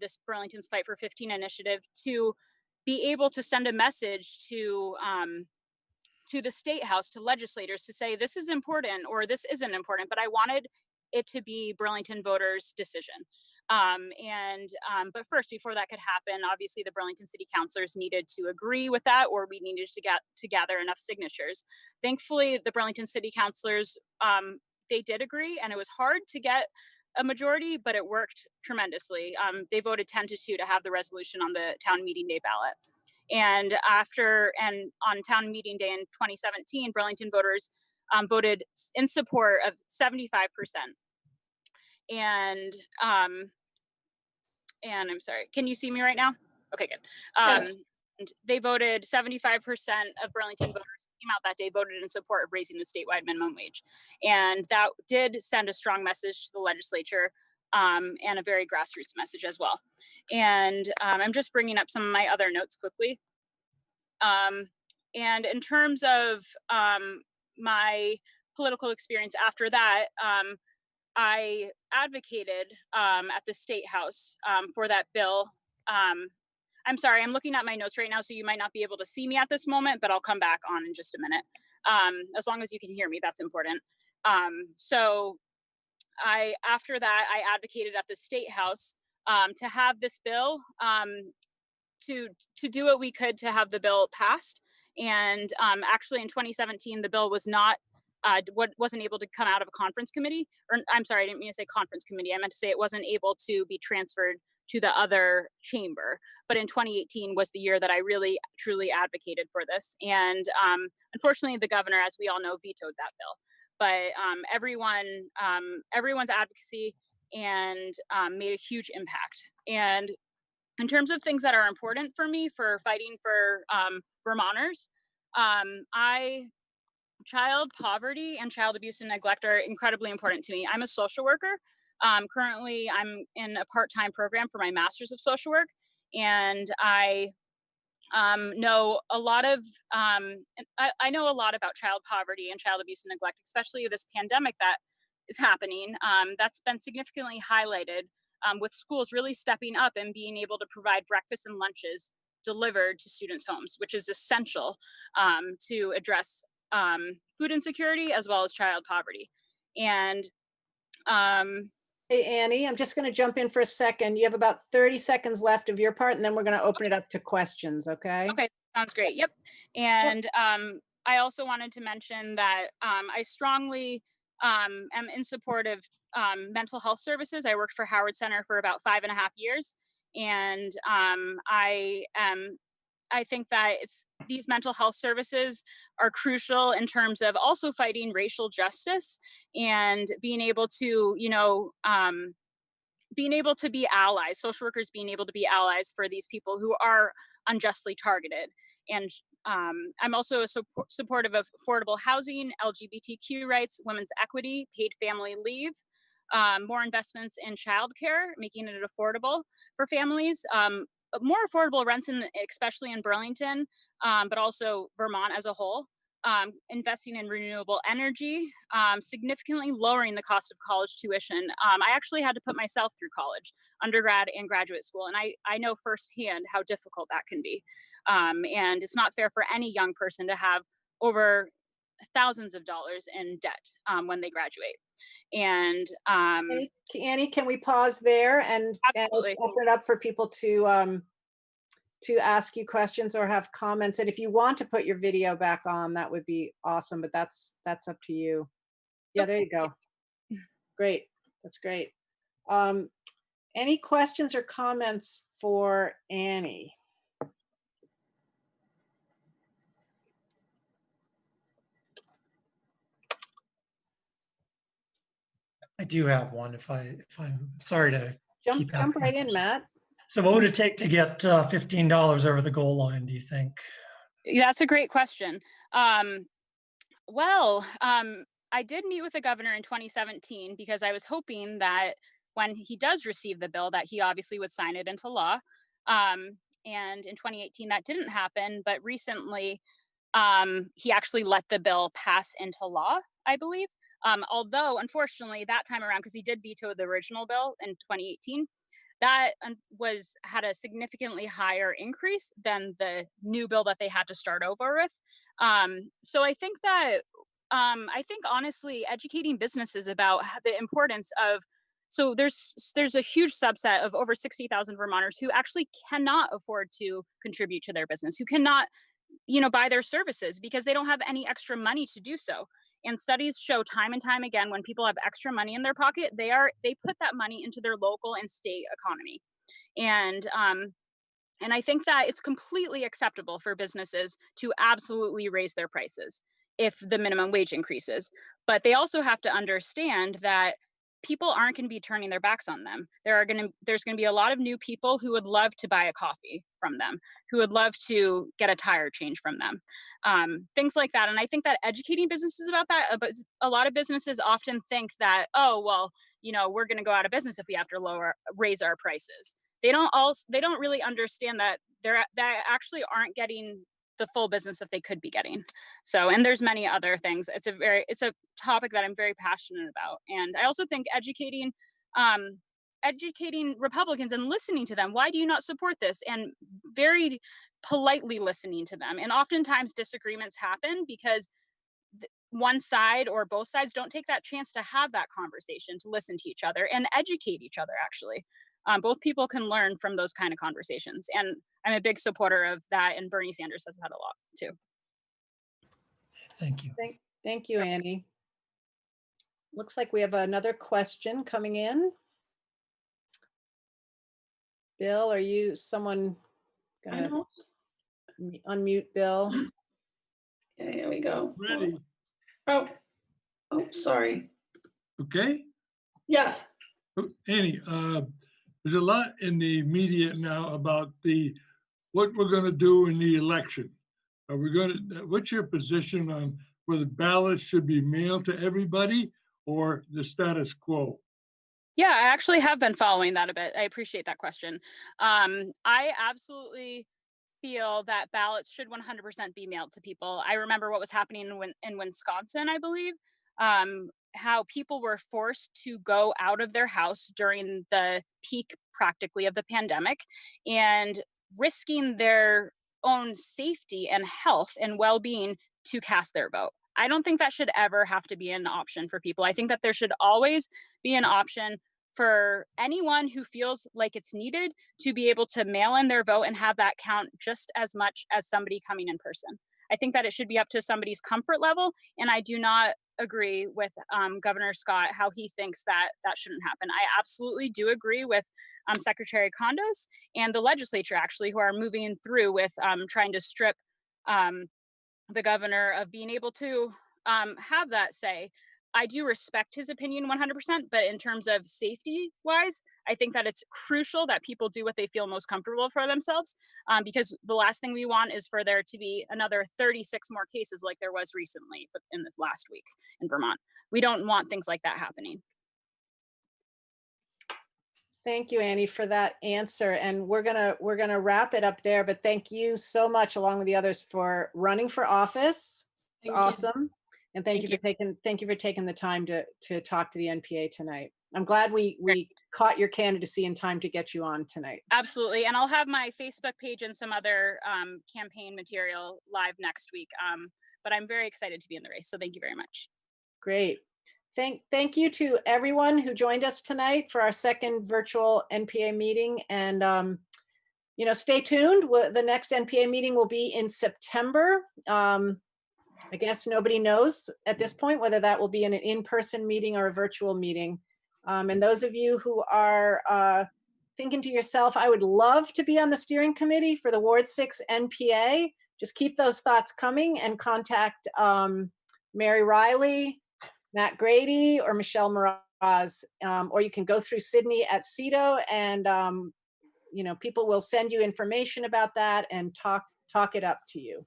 this Burlington's Fight for 15 initiative to be able to send a message to the State House, to legislators, to say this is important or this isn't important, but I wanted it to be Burlington voters' decision. But first, before that could happen, obviously the Burlington City Councilors needed to agree with that, or we needed to gather enough signatures. Thankfully, the Burlington City Councilors, they did agree, and it was hard to get a majority, but it worked tremendously. They voted 10-2 to have the resolution on the town meeting day ballot. And on town meeting day in 2017, Burlington voters voted in support of 75%. And I'm sorry, can you see me right now? Okay, good. Yes. And they voted 75% of Burlington voters came out that day, voted in support of raising the statewide minimum wage. And that did send a strong message to the legislature, and a very grassroots message as well. And I'm just bringing up some of my other notes quickly. And in terms of my political experience after that, I advocated at the State House for that bill. I'm sorry, I'm looking at my notes right now, so you might not be able to see me at this moment, but I'll come back on in just a minute. As long as you can hear me, that's important. So after that, I advocated at the State House to have this bill, to do what we could to have the bill passed. And actually in 2017, the bill was not, wasn't able to come out of a conference committee, or I'm sorry, I didn't mean to say conference committee. I meant to say it wasn't able to be transferred to the other chamber. But in 2018 was the year that I really, truly advocated for this. And unfortunately, the governor, as we all know, vetoed that bill. But everyone's advocacy and made a huge impact. And in terms of things that are important for me for fighting for Vermonters, I child poverty and child abuse and neglect are incredibly important to me. I'm a social worker. Currently, I'm in a part-time program for my master's of social work, and I know a lot of I know a lot about child poverty and child abuse and neglect, especially this pandemic that is happening. That's been significantly highlighted with schools really stepping up and being able to provide breakfast and lunches delivered to students' homes, which is essential to address food insecurity as well as child poverty. And hey, Annie, I'm just going to jump in for a second. You have about 30 seconds left of your part, and then we're going to open it up to questions, okay? Okay, sounds great. Yep. And I also wanted to mention that I strongly am in support of mental health services. I worked for Howard Center for about 5.5 years, and I think that these mental health services are crucial in terms of also fighting racial justice and being able to, being able to be allies, social workers being able to be allies for these people who are unjustly targeted. And I'm also supportive of affordable housing, LGBTQ rights, women's equity, paid family leave, more investments in childcare, making it affordable for families, more affordable rents, especially in Burlington, but also Vermont as a whole, investing in renewable energy, significantly lowering the cost of college tuition. I actually had to put myself through college, undergrad and graduate school, and I know firsthand how difficult that can be. And it's not fair for any young person to have over thousands of dollars in debt when they graduate. And Annie, can we pause there and open it up for people to ask you questions or have comments? And if you want to put your video back on, that would be awesome, but that's up to you. Yeah, there you go. Great, that's great. Any questions or comments for Annie? I do have one. If I'm sorry to jump right in, Matt. So what would it take to get $15 over the goal line, do you think? Yeah, that's a great question. Well, I did meet with the governor in 2017 because I was hoping that when he does receive the bill that he obviously would sign it into law. And in 2018 that didn't happen, but recently he actually let the bill pass into law, I believe. Although unfortunately that time around, because he did veto the original bill in 2018, that had a significantly higher increase than the new bill that they had to start over with. So I think that, I think honestly, educating businesses about the importance of, so there's a huge subset of over 60,000 Vermonters who actually cannot afford to contribute to their business, who cannot, buy their services because they don't have any extra money to do so. And studies show time and time again, when people have extra money in their pocket, they put that money into their local and state economy. And I think that it's completely acceptable for businesses to absolutely raise their prices if the minimum wage increases. But they also have to understand that people aren't going to be turning their backs on them. There's going to be a lot of new people who would love to buy a coffee from them, who would love to get a tire change from them, things like that. And I think that educating businesses about that, but a lot of businesses often think that, oh, well, we're going to go out of business if we have to raise our prices. They don't really understand that they actually aren't getting the full business that they could be getting. So, and there's many other things. It's a topic that I'm very passionate about. And I also think educating Republicans and listening to them. Why do you not support this? And very politely listening to them. And oftentimes disagreements happen because one side or both sides don't take that chance to have that conversation, to listen to each other and educate each other, actually. Both people can learn from those kind of conversations. And I'm a big supporter of that. And Bernie Sanders says that a lot too. Thank you. Thank you, Annie. Looks like we have another question coming in. Bill, are you someone gonna unmute Bill? Yeah, here we go. Ready. Oh, sorry. Okay. Yes. Annie, there's a lot in the media now about what we're going to do in the election. What's your position on where the ballots should be mailed to everybody or the status quo? Yeah, I actually have been following that a bit. I appreciate that question. I absolutely feel that ballots should 100% be mailed to people. I remember what was happening in Wisconsin, I believe, how people were forced to go out of their house during the peak practically of the pandemic and risking their own safety and health and well-being to cast their vote. I don't think that should ever have to be an option for people. I think that there should always be an option for anyone who feels like it's needed to be able to mail in their vote and have that count just as much as somebody coming in person. I think that it should be up to somebody's comfort level, and I do not agree with Governor Scott how he thinks that that shouldn't happen. I absolutely do agree with Secretary Condos and the legislature actually, who are moving through with trying to strip the governor of being able to have that say. I do respect his opinion 100%, but in terms of safety wise, I think that it's crucial that people do what they feel most comfortable for themselves, because the last thing we want is for there to be another 36 more cases like there was recently in this last week in Vermont. We don't want things like that happening. Thank you, Annie, for that answer. And we're gonna wrap it up there, but thank you so much, along with the others, for running for office. It's awesome. And thank you for taking the time to talk to the NPA tonight. I'm glad we caught your candidacy in time to get you on tonight. Absolutely. And I'll have my Facebook page and some other campaign material live next week. But I'm very excited to be in the race. So thank you very much. Great. Thank you to everyone who joined us tonight for our second virtual NPA meeting. And stay tuned. The next NPA meeting will be in September. I guess nobody knows at this point whether that will be an in-person meeting or a virtual meeting. And those of you who are thinking to yourself, I would love to be on the steering committee for the Ward 6 NPA, just keep those thoughts coming and contact Mary Riley, Matt Grady, or Michelle Mraz. Or you can go through Sydney at CEDO, and people will send you information about that and talk it up to you.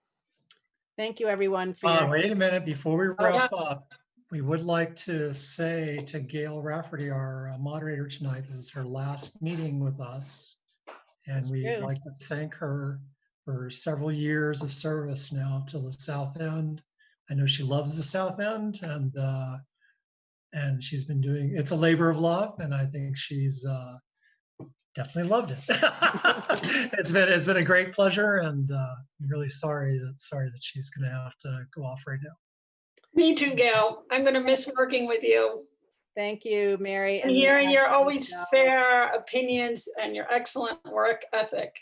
Thank you, everyone. For wait a minute, before we wrap up, we would like to say to Gail Rafferty, our moderator tonight, this is her last meeting with us. And we'd like to thank her for several years of service now to the South End. I know she loves the South End, and she's been doing, it's a labor of love, and I think she's definitely loved it. It's been a great pleasure, and I'm really sorry that she's going to have to go off right now. Me too, Gail. I'm going to miss working with you. Thank you, Mary. And hearing your always fair opinions and your excellent work ethic.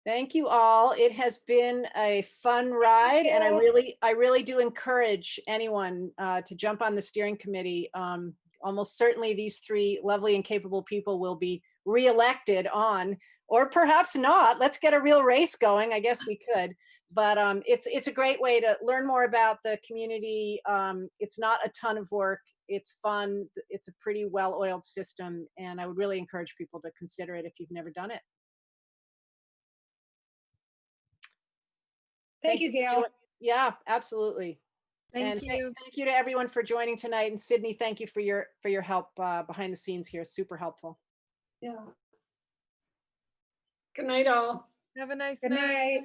Thank you all. It has been a fun ride, and I really do encourage anyone to jump on the steering committee. Almost certainly these three lovely and capable people will be reelected on, or perhaps not. Let's get a real race going. I guess we could, but it's a great way to learn more about the community. It's not a ton of work. It's fun. It's a pretty well-oiled system, and I would really encourage people to consider it if you've never done it. Thank you, Gail. Yeah, absolutely. Thank you. Thank you to everyone for joining tonight. And Sydney, thank you for your help behind the scenes here. Super helpful. Yeah. Good night, all. Have a nice Good night.